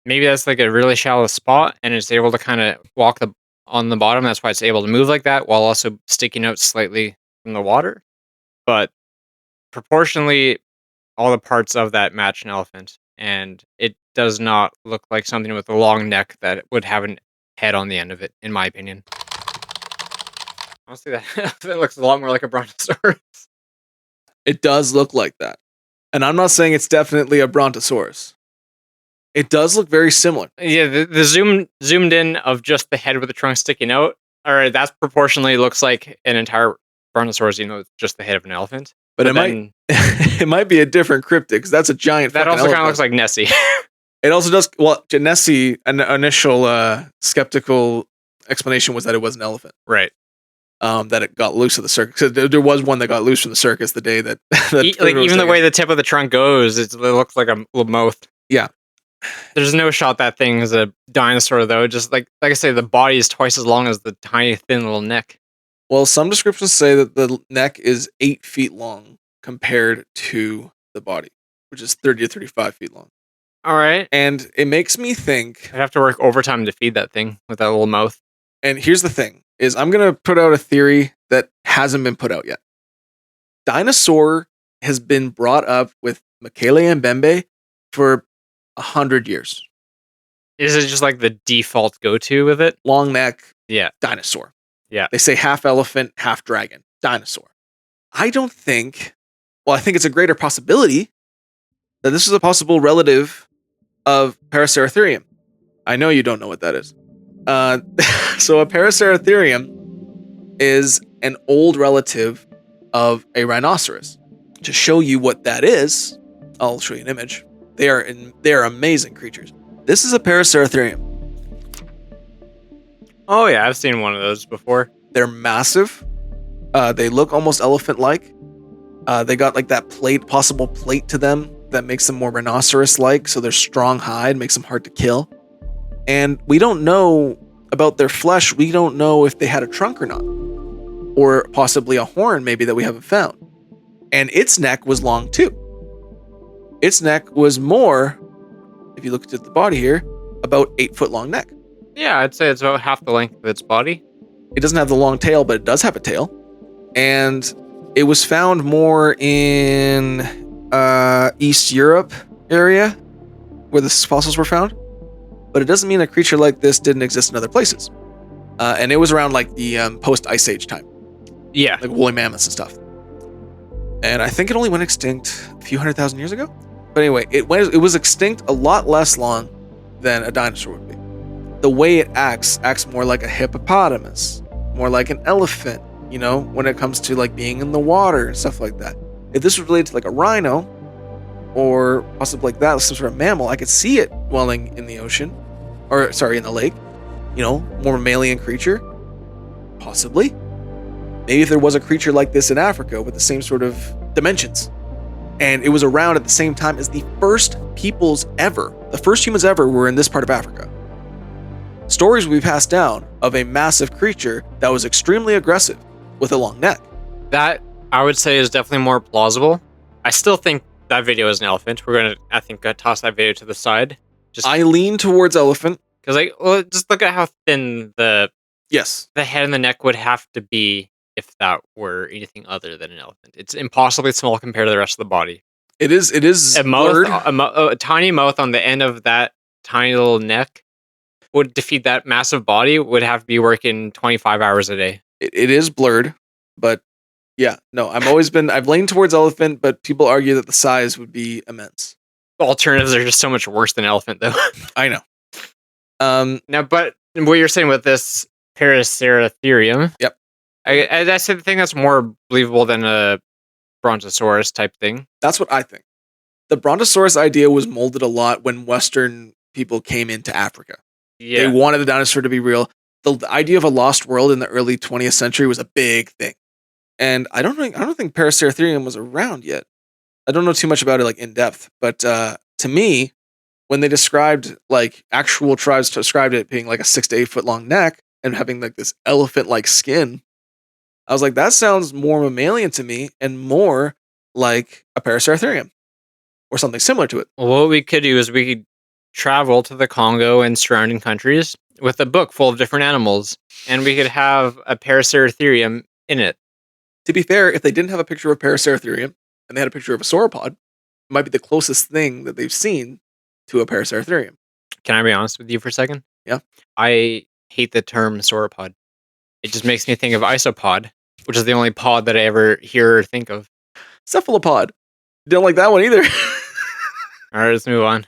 Maybe that's like a really shallow spot and it's able to kind of walk on the bottom. That's why it's able to move like that while also sticking out slightly from the water. But proportionally, all the parts of that match an elephant. And it does not look like something with a long neck that would have a head on the end of it, in my opinion. Honestly, that looks a lot more like a brontosaurus.
It does look like that. And I'm not saying it's definitely a brontosaurus. It does look very similar.
Yeah, the zoomed in of just the head with the trunk sticking out, or that's proportionally looks like an entire brontosaurus, even though it's just the head of an elephant.
But it
then
might it might be a different cryptid because that's a giant
that
fucking
also kind of
elephant.
looks like Nessie.
It also does. Well, Genesi, an initial skeptical explanation was that it was an elephant.
Right.
That it got loose of the circus. 'Cause there was one that got loose from the circus the day that.
Like even the way the tip of the trunk goes, it looks like a little mouth.
Yeah.
There's no shot that thing is a dinosaur though. Just like I say, the body is twice as long as the tiny thin little neck.
Well, some descriptions say that the neck is 8 feet long compared to the body, which is 30 to 35 feet long.
All right.
And it makes me think.
I'd have to work overtime to feed that thing with that little mouth.
And here's the thing: is I'm gonna put out a theory that hasn't been put out yet. Dinosaur has been brought up with Mokele Mbembe for 100 years.
Is it just like the default go-to with it?
Long neck,
Yeah.
dinosaur.
Yeah.
They say half elephant, half dragon, dinosaur. I don't think. Well, I think it's a greater possibility that this is a possible relative of Paraceratherium. I know you don't know what that is. So a Paraceratherium is an old relative of a rhinoceros. To show you what that is, I'll show you an image. They are amazing creatures. This is a Paraceratherium.
Oh yeah, I've seen one of those before.
They're massive. They look almost elephant-like. They got like that possible plate to them that makes them more rhinoceros-like. So their strong hide makes them hard to kill. And we don't know about their flesh. We don't know if they had a trunk or not, or possibly a horn, maybe that we haven't found. And its neck was long too. Its neck was more, if you look at the body here, about 8 foot long neck.
Yeah, I'd say it's about half the length of its body.
It doesn't have the long tail, but it does have a tail. And it was found more in East Europe area where the fossils were found. But it doesn't mean a creature like this didn't exist in other places. And it was around like the post-Ice Age time.
Yeah.
Like woolly mammoths and stuff. And I think it only went extinct a few 100,000 years ago. But anyway, it was extinct a lot less long than a dinosaur would be. The way it acts more like a hippopotamus, more like an elephant, you know, when it comes to like being in the water and stuff like that. If this was related to like a rhino or possibly like that, some sort of mammal, I could see it dwelling in the ocean, or sorry, in the lake, you know, more mammalian creature, possibly. Maybe if there was a creature like this in Africa with the same sort of dimensions, and it was around at the same time as the first humans ever were in this part of Africa. Stories we passed down of a massive creature that was extremely aggressive with a long neck.
That, I would say, is definitely more plausible. I still think that video is an elephant. We're going to, I think, toss that video to the side.
I lean towards elephant.
Because, just look at how thin the head and the neck would have to be if that were anything other than an elephant. It's impossibly small compared to the rest of the body.
It is
a mouth, a tiny mouth on the end of that tiny little neck would defeat that massive body. Would have to be working 25 hours a day.
It is blurred, but Yeah, no, I've leaned towards elephant, but people argue that the size would be immense.
Alternatives are just so much worse than elephant, though.
I know.
Now, but what you're saying with this Paraceratherium,
Yep.
that's the thing that's more believable than a Brontosaurus type thing.
That's what I think. The Brontosaurus idea was molded a lot when Western people came into Africa. They
Yeah.
wanted the dinosaur to be real. The idea of a lost world in the early 20th century was a big thing. And I don't think Paraceratherium was around yet. I don't know too much about it like in depth, but to me, when they described like actual tribes described it being like a 6 to 8 foot long neck and having like this elephant like skin, I was like, that sounds more mammalian to me and more like a Paraceratherium or something similar to it.
Well, what we could do is we could travel to the Congo and surrounding countries with a book full of different animals, and we could have a Paraceratherium in it.
To be fair, if they didn't have a picture of Paraceratherium and they had a picture of a sauropod, it might be the closest thing that they've seen to a Paraceratherium.
Can I be honest with you for a second?
Yeah.
I hate the term sauropod. It just makes me think of isopod, which is the only pod that I ever hear or think of.
Cephalopod. Don't like that one either.
All right, let's move on.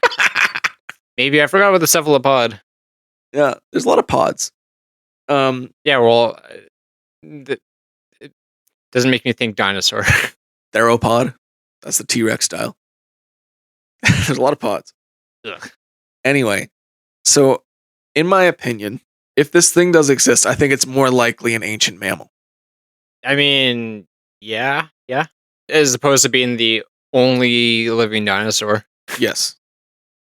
Maybe I forgot about the cephalopod.
Yeah, there's a lot of pods.
Yeah, well, it doesn't make me think dinosaur.
Theropod. That's the T-Rex style. There's a lot of pods.
Ugh.
Anyway, so in my opinion, if this thing does exist, I think it's more likely an ancient mammal.
I mean, yeah. As opposed to being the only living dinosaur.
Yes.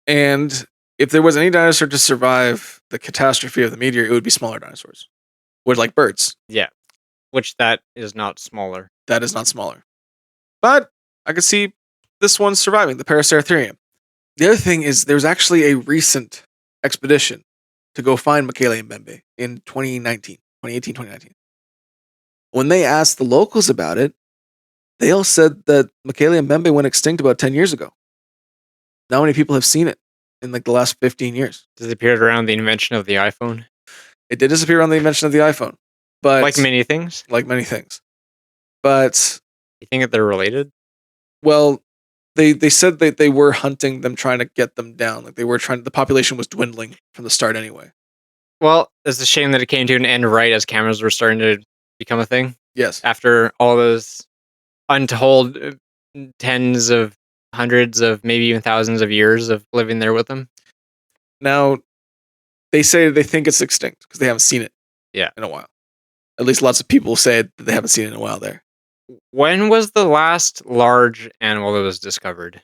And if there was any dinosaur to survive the catastrophe of the meteor, it would be smaller dinosaurs. Which like birds.
Yeah, which that is not smaller.
That is not smaller. But I could see this one surviving, the Paraceratherium. The other thing is there's actually a recent expedition to go find Mokele Mbembe in 2018, 2019. When they asked the locals about it, they all said that Mokele Mbembe went extinct about 10 years ago. Not many people have seen it in like the last 15 years.
Disappeared around the invention of the iPhone.
It did disappear on the invention of the iPhone, but
Like many things.
like many things. But
You think that they're related?
well, they said that they were hunting them, trying to get them down. Like they were trying. The population was dwindling from the start anyway.
Well, it's a shame that it came to an end right as cameras were starting to become a thing.
Yes.
After all those untold tens of hundreds of maybe even thousands of years of living there with them.
Now, they say they think it's extinct because they haven't seen it.
Yeah.
In a while. At least lots of people say that they haven't seen it in a while there.
When was the last large animal that was discovered?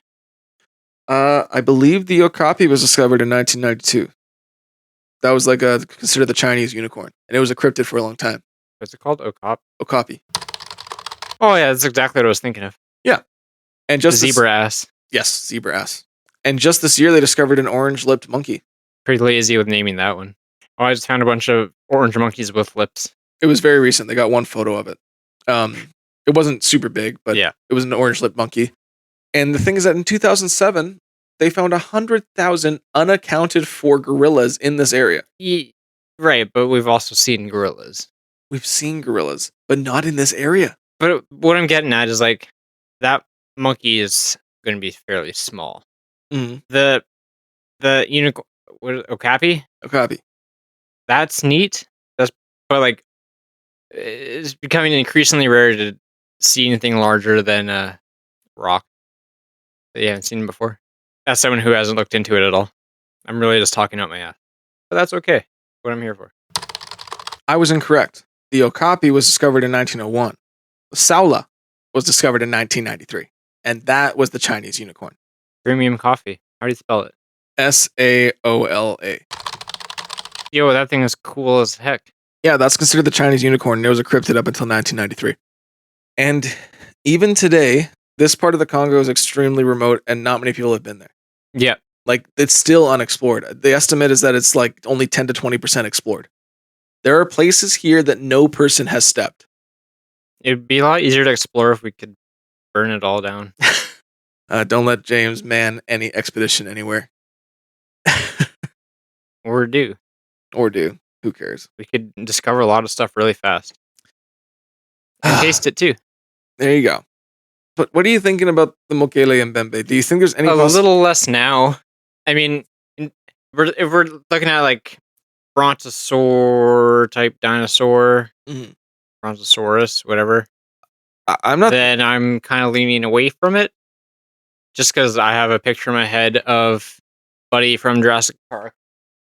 I believe the okapi was discovered in 1992. That was like considered the Chinese unicorn, and it was a cryptid for a long time.
What's it called?
Okapi.
Oh yeah, that's exactly what I was thinking of.
And
The
just
zebra ass.
Yes, zebra ass. And just this year, they discovered an orange-lipped monkey.
Pretty lazy with naming that one. Oh, I just found a bunch of orange monkeys with lips.
It was very recent. They got one photo of it. It wasn't super big, but
Yeah.
it was an orange-lipped monkey. And the thing is that in 2007, they found 100,000 unaccounted for gorillas in this area.
Right, but we've also seen gorillas.
We've seen gorillas, but not in this area.
But what I'm getting at is like that monkey is going to be fairly small.
Mm-hmm.
The unicorn, okapi,
Okapi.
that's neat. But like it's becoming increasingly rare to see anything larger than a rock that you haven't seen before. As someone who hasn't looked into it at all, I'm really just talking out my ass. But that's okay. What I'm here for.
I was incorrect. The okapi was discovered in 1901. The saula was discovered in 1993. And that was the Chinese unicorn.
Premium coffee. How do you spell it?
Saola.
Yo, that thing is cool as heck.
Yeah, that's considered the Chinese unicorn, and it was a cryptid up until 1993. And even today, this part of the Congo is extremely remote, and not many people have been there.
Yeah.
Like, it's still unexplored. The estimate is that it's like only 10 to 20% explored. There are places here that no person has stepped.
It'd be a lot easier to explore if we could burn it all down.
Don't let James man any expedition anywhere.
Or do.
Or do. Who cares?
We could discover a lot of stuff really fast. And taste it too.
There you go. But what are you thinking about the Mokele Mbembe? Do you think there's any
A little less now. I mean, if we're looking at like brontosaur type dinosaur,
Mhm.
brontosaurus, whatever,
I'm not.
then I'm kind of leaning away from it just because I have a picture in my head of Buddy from Jurassic Park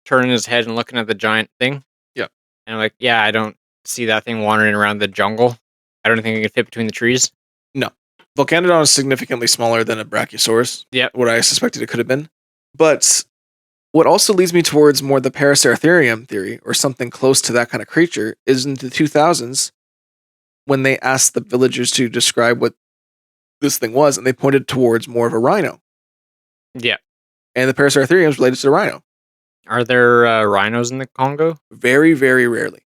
turning his head and looking at the giant thing.
Yeah.
And I'm like, yeah, I don't see that thing wandering around the jungle. I don't think it can fit between the trees.
No. Volcanodon is significantly smaller than a Brachiosaurus.
Yep.
What I suspected it could have been. But what also leads me towards more the Paraceratherium theory, or something close to that kind of creature, is in the 2000s when they asked the villagers to describe what this thing was, and they pointed towards more of a rhino.
Yeah.
And the Paraceratherium is related to the rhino.
Are there rhinos in the Congo?
Very, very rarely.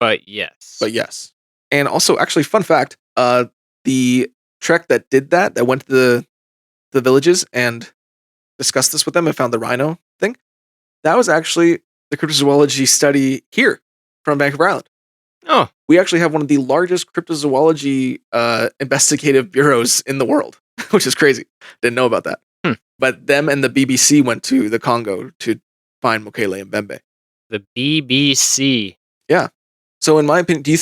But yes.
But yes. And also, actually, fun fact, the Trek that did that went to the villages and discussed this with them and found the rhino thing, that was actually the cryptozoology study here from Vancouver Island.
Oh.
We actually have one of the largest cryptozoology investigative bureaus in the world, which is crazy. Didn't know about that. But them and the BBC went to the Congo to find Mokele Mbembe.
The BBC.
Yeah. So, in my opinion, what do you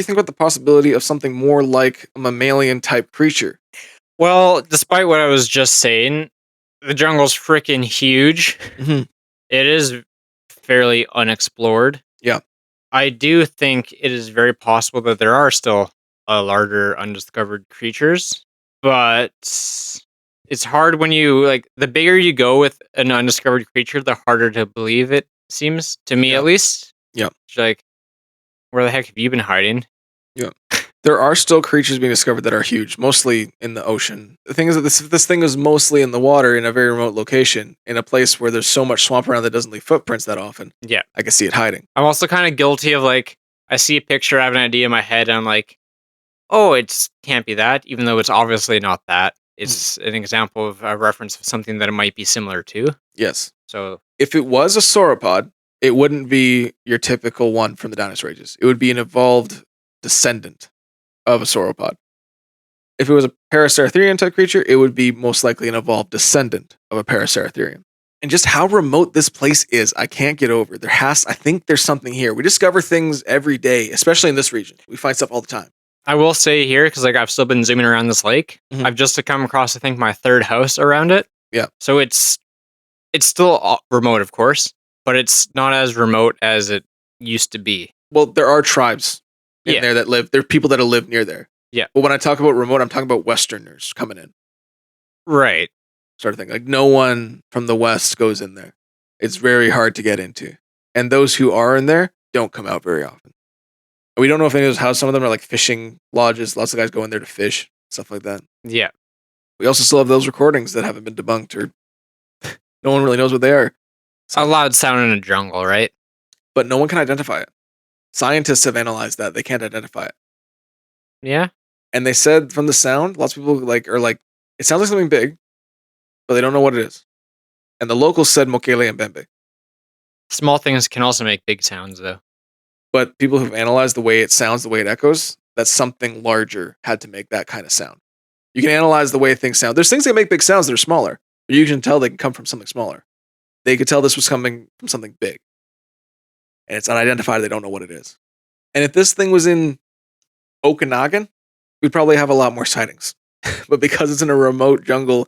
think about the possibility of something more like a mammalian type creature?
Well, despite what I was just saying, the jungle's freaking huge.
Mhm.
It is fairly unexplored.
Yeah.
I do think it is very possible that there are still larger undiscovered creatures, but it's hard when you like the bigger you go with an undiscovered creature, the harder to believe it seems to me,
Yeah.
at least.
Yeah.
It's like, where the heck have you been hiding?
Yeah. There are still creatures being discovered that are huge, mostly in the ocean. The thing is that this thing is mostly in the water in a very remote location, in a place where there's so much swamp around that doesn't leave footprints that often.
Yeah.
I can see it hiding.
I'm also kind of guilty of like, I see a picture, I have an idea in my head, and I'm like, oh, it can't be that, even though it's obviously not that. It's an example of a reference of something that it might be similar to.
Yes.
So
If it was a sauropod, it wouldn't be your typical one from the dinosaur ages. It would be an evolved descendant of a sauropod. If it was a Paraceratherium type creature, it would be most likely an evolved descendant of a Paraceratherium. And just how remote this place is, I can't get over. I think there's something here. We discover things every day, especially in this region. We find stuff all the time.
I will say here, because like I've still been zooming around this lake,
Mhm.
I've just come across I think my third house around it.
Yeah.
So it's still remote, of course, but it's not as remote as it used to be.
Well, there are tribes in
Yeah.
there that live. There are people that live near there.
Yeah.
But when I talk about remote, I'm talking about Westerners coming in,
Right.
sort of thing. Like no one from the West goes in there. It's very hard to get into. And those who are in there don't come out very often. And we don't know if any of those houses, some of them are like fishing lodges. Lots of guys go in there to fish, stuff like that.
Yeah.
We also still have those recordings that haven't been debunked or no one really knows what they are.
A loud sound in a jungle, right?
But no one can identify it. Scientists have analyzed that. They can't identify it.
Yeah.
And they said from the sound, lots of people are like, it sounds like something big, but they don't know what it is. And the locals said Mokele Mbembe.
Small things can also make big sounds, though.
But people who've analyzed the way it sounds, the way it echoes, that something larger had to make that kind of sound. You can analyze the way things sound. There's things that make big sounds that are smaller, but you can tell they can come from something smaller. They could tell this was coming from something big. And it's unidentified. They don't know what it is. And if this thing was in Okanagan, we'd probably have a lot more sightings. But because it's in a remote jungle,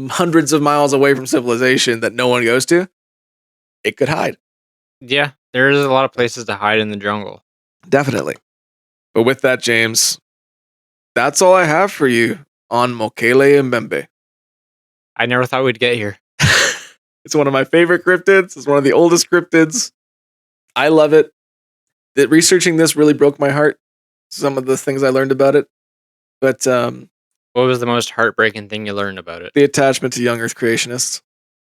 hundreds of miles away from civilization that no one goes to, it could hide.
Yeah. There's a lot of places to hide in the jungle.
Definitely. But with that, James, that's all I have for you on Mokele Mbembe.
I never thought we'd get here.
It's one of my favorite cryptids. It's one of the oldest cryptids. I love it. Researching this really broke my heart. Some of the things I learned about it. But
What was the most heartbreaking thing you learned about it?
the attachment to young Earth creationists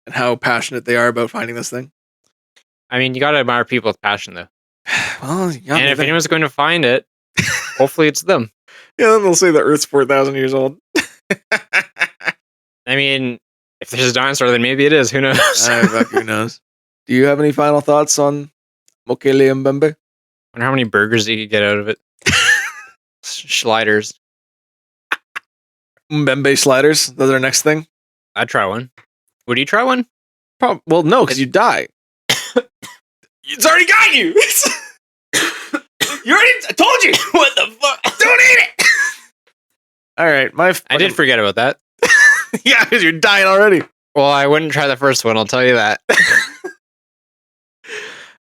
and how passionate they are about finding this thing.
I mean, you gotta admire people with passion, though.
Well, yeah.
And if anyone's going to find it, hopefully it's them.
Yeah, then they'll say the Earth's 4,000 years old.
I mean, if there's a dinosaur, then maybe it is. Who knows?
Who knows? Do you have any final thoughts on Mokele Mbembe?
Wonder how many burgers you could get out of it. Sliders.
Mbembe sliders. Those are our next thing.
I'd try one. Would you try one?
Well, no, because you die. It's already got you. You already told you.
What the fuck?
Don't eat it. All right,
I did forget about that.
Yeah, because you're dying already.
Well, I wouldn't try the first one. I'll tell you that.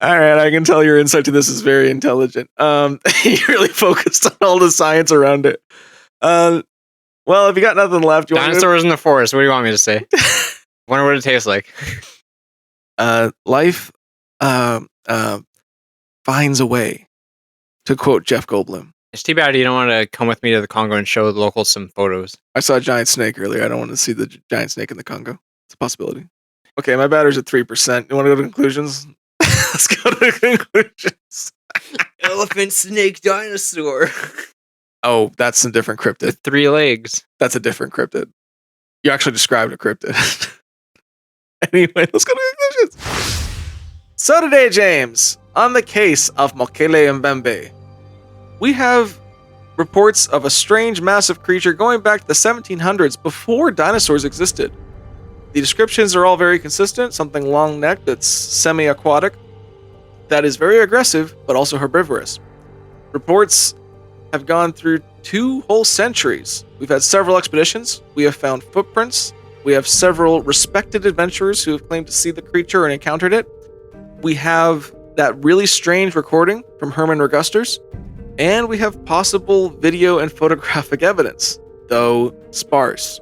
All right, I can tell your insight to this is very intelligent. You really focused on all the science around it. Well, if you got nothing left, you
Dinosaurs in the forest. What do you want me to say? Wonder what it tastes like.
Life finds a way, to quote Jeff Goldblum.
It's too bad you don't want to come with me to the Congo and show the locals some photos.
I saw a giant snake earlier. I don't want to see the giant snake in the Congo. It's a possibility. Okay, my batter's at 3%. You want to go to conclusions? Let's go to conclusions.
Elephant, snake, dinosaur.
Oh, that's a different cryptid.
With 3 legs.
That's a different cryptid. You actually described a cryptid. Anyway, let's go to conclusions. So today, James, on the case of Mokele Mbembe, we have reports of a strange, massive creature going back to the 1700s before dinosaurs existed. The descriptions are all very consistent. Something long-necked that's semi-aquatic, that is very aggressive, but also herbivorous. Reports have gone through 2 whole centuries. We've had several expeditions. We have found footprints. We have several respected adventurers who have claimed to see the creature and encountered it. We have that really strange recording from Herman Regusters. And we have possible video and photographic evidence, though sparse.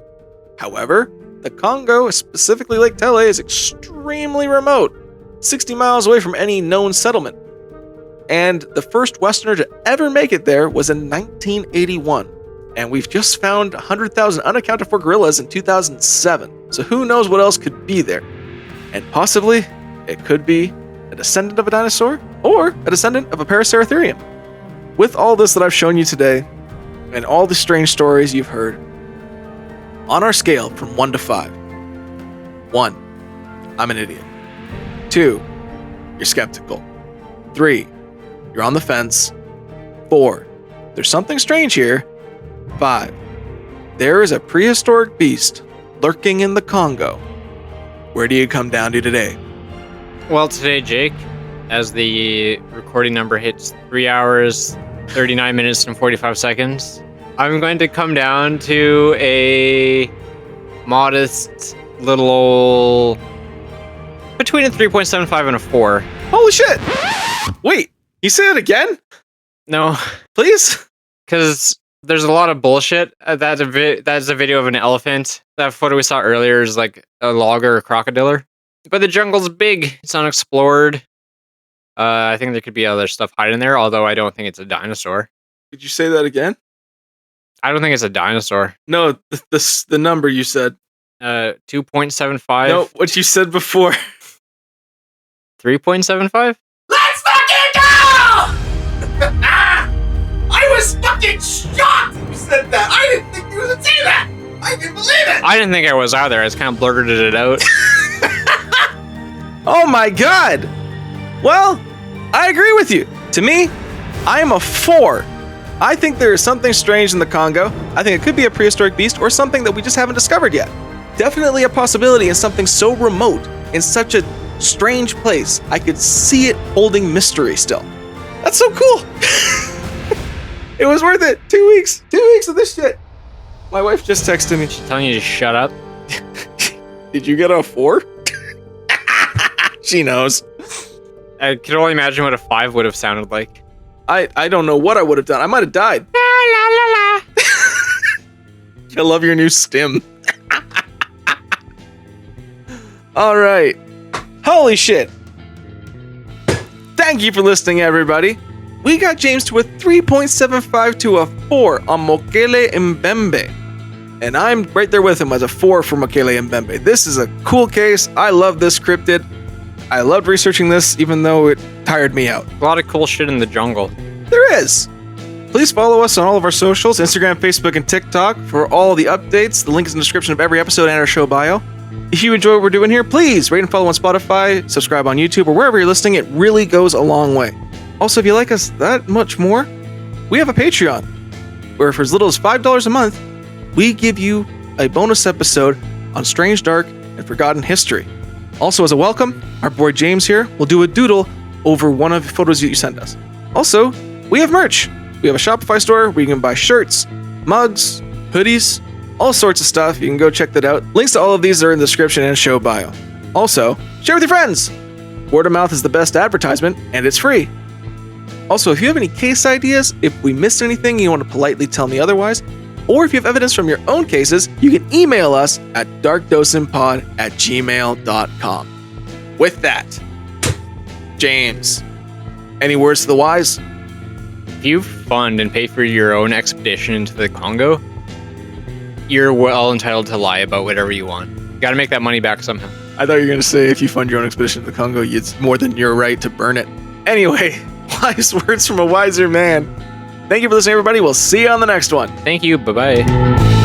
However, the Congo, specifically Lake Tele, is extremely remote, 60 miles away from any known settlement. And the first Westerner to ever make it there was in 1981. And we've just found 100,000 unaccounted for gorillas in 2007. So who knows what else could be there? And possibly, it could be a descendant of a dinosaur or a descendant of a Paraceratherium. With all this that I've shown you today, and all the strange stories you've heard, on our scale from 1 to 5, 1, I'm an idiot. 2, you're skeptical. 3, you're on the fence. 4, there's something strange here. 5, there is a prehistoric beast lurking in the Congo. Where do you come down to today?
Well, today, Jake, as the recording number hits 3 hours, 39 minutes and 45 seconds, I'm going to come down to a modest little between a 3.75 and a 4.
Holy shit! Wait, you say it again?
No,
Please?
because there's a lot of bullshit. That's a video of an elephant. That photo we saw earlier is like a log or a crocodiler. But the jungle's big. It's unexplored. I think there could be other stuff hiding there, although I don't think it's a dinosaur.
Did you say that again?
I don't think it's a dinosaur.
No, the number you said.
2.75.
No, what you said before.
3.75?
Let's fucking go! I was fucking shocked when you said that. I didn't think you would say that. I didn't believe it.
I didn't think I was either. I just kind of blurted it out.
Oh my god! Well, I agree with you. To me, I am a 4. I think there is something strange in the Congo. I think it could be a prehistoric beast or something that we just haven't discovered yet. Definitely a possibility in something so remote, in such a strange place. I could see it holding mystery still. That's so cool. It was worth it. 2 weeks. 2 weeks of this shit. My wife just texted me.
She's telling you to shut up.
Did you get a 4? She knows.
I could only imagine what a 5 would have sounded like.
I don't know what I would have done. I might have died.
La la la la.
I love your new stim. All right. Holy shit. Thank you for listening, everybody. We got James to a 3.75 to a 4 on Mokele Mbembe. And I'm right there with him as a 4 for Mokele Mbembe. This is a cool case. I love this cryptid. I loved researching this, even though it tired me out.
A lot of cool shit in the jungle.
There is. Please follow us on all of our socials, Instagram, Facebook, and TikTok for all the updates. The link is in the description of every episode and our show bio. If you enjoy what we're doing here, please rate and follow on Spotify, subscribe on YouTube, or wherever you're listening. It really goes a long way. Also, if you like us that much more, we have a Patreon, where for as little as $5 a month, we give you a bonus episode on strange, dark, and forgotten history. Also, as a welcome, our boy James here will do a doodle over one of the photos that you send us. Also, we have merch. We have a Shopify store where you can buy shirts, mugs, hoodies, all sorts of stuff. You can go check that out. Links to all of these are in the description and show bio. Also, share with your friends. Word of mouth is the best advertisement, and it's free. Also, if you have any case ideas, if we missed anything and you want to politely tell me otherwise, or if you have evidence from your own cases, you can email us at darkdosenpod@gmail.com. With that, James, any words to the wise?
If you fund and pay for your own expedition into the Congo, you're well entitled to lie about whatever you want. You gotta make that money back somehow.
I thought you were going to say if you fund your own expedition to the Congo, it's more than your right to burn it. Anyway, wise words from a wiser man. Thank you for listening, everybody. We'll see you on the next one.
Thank you. Bye-bye.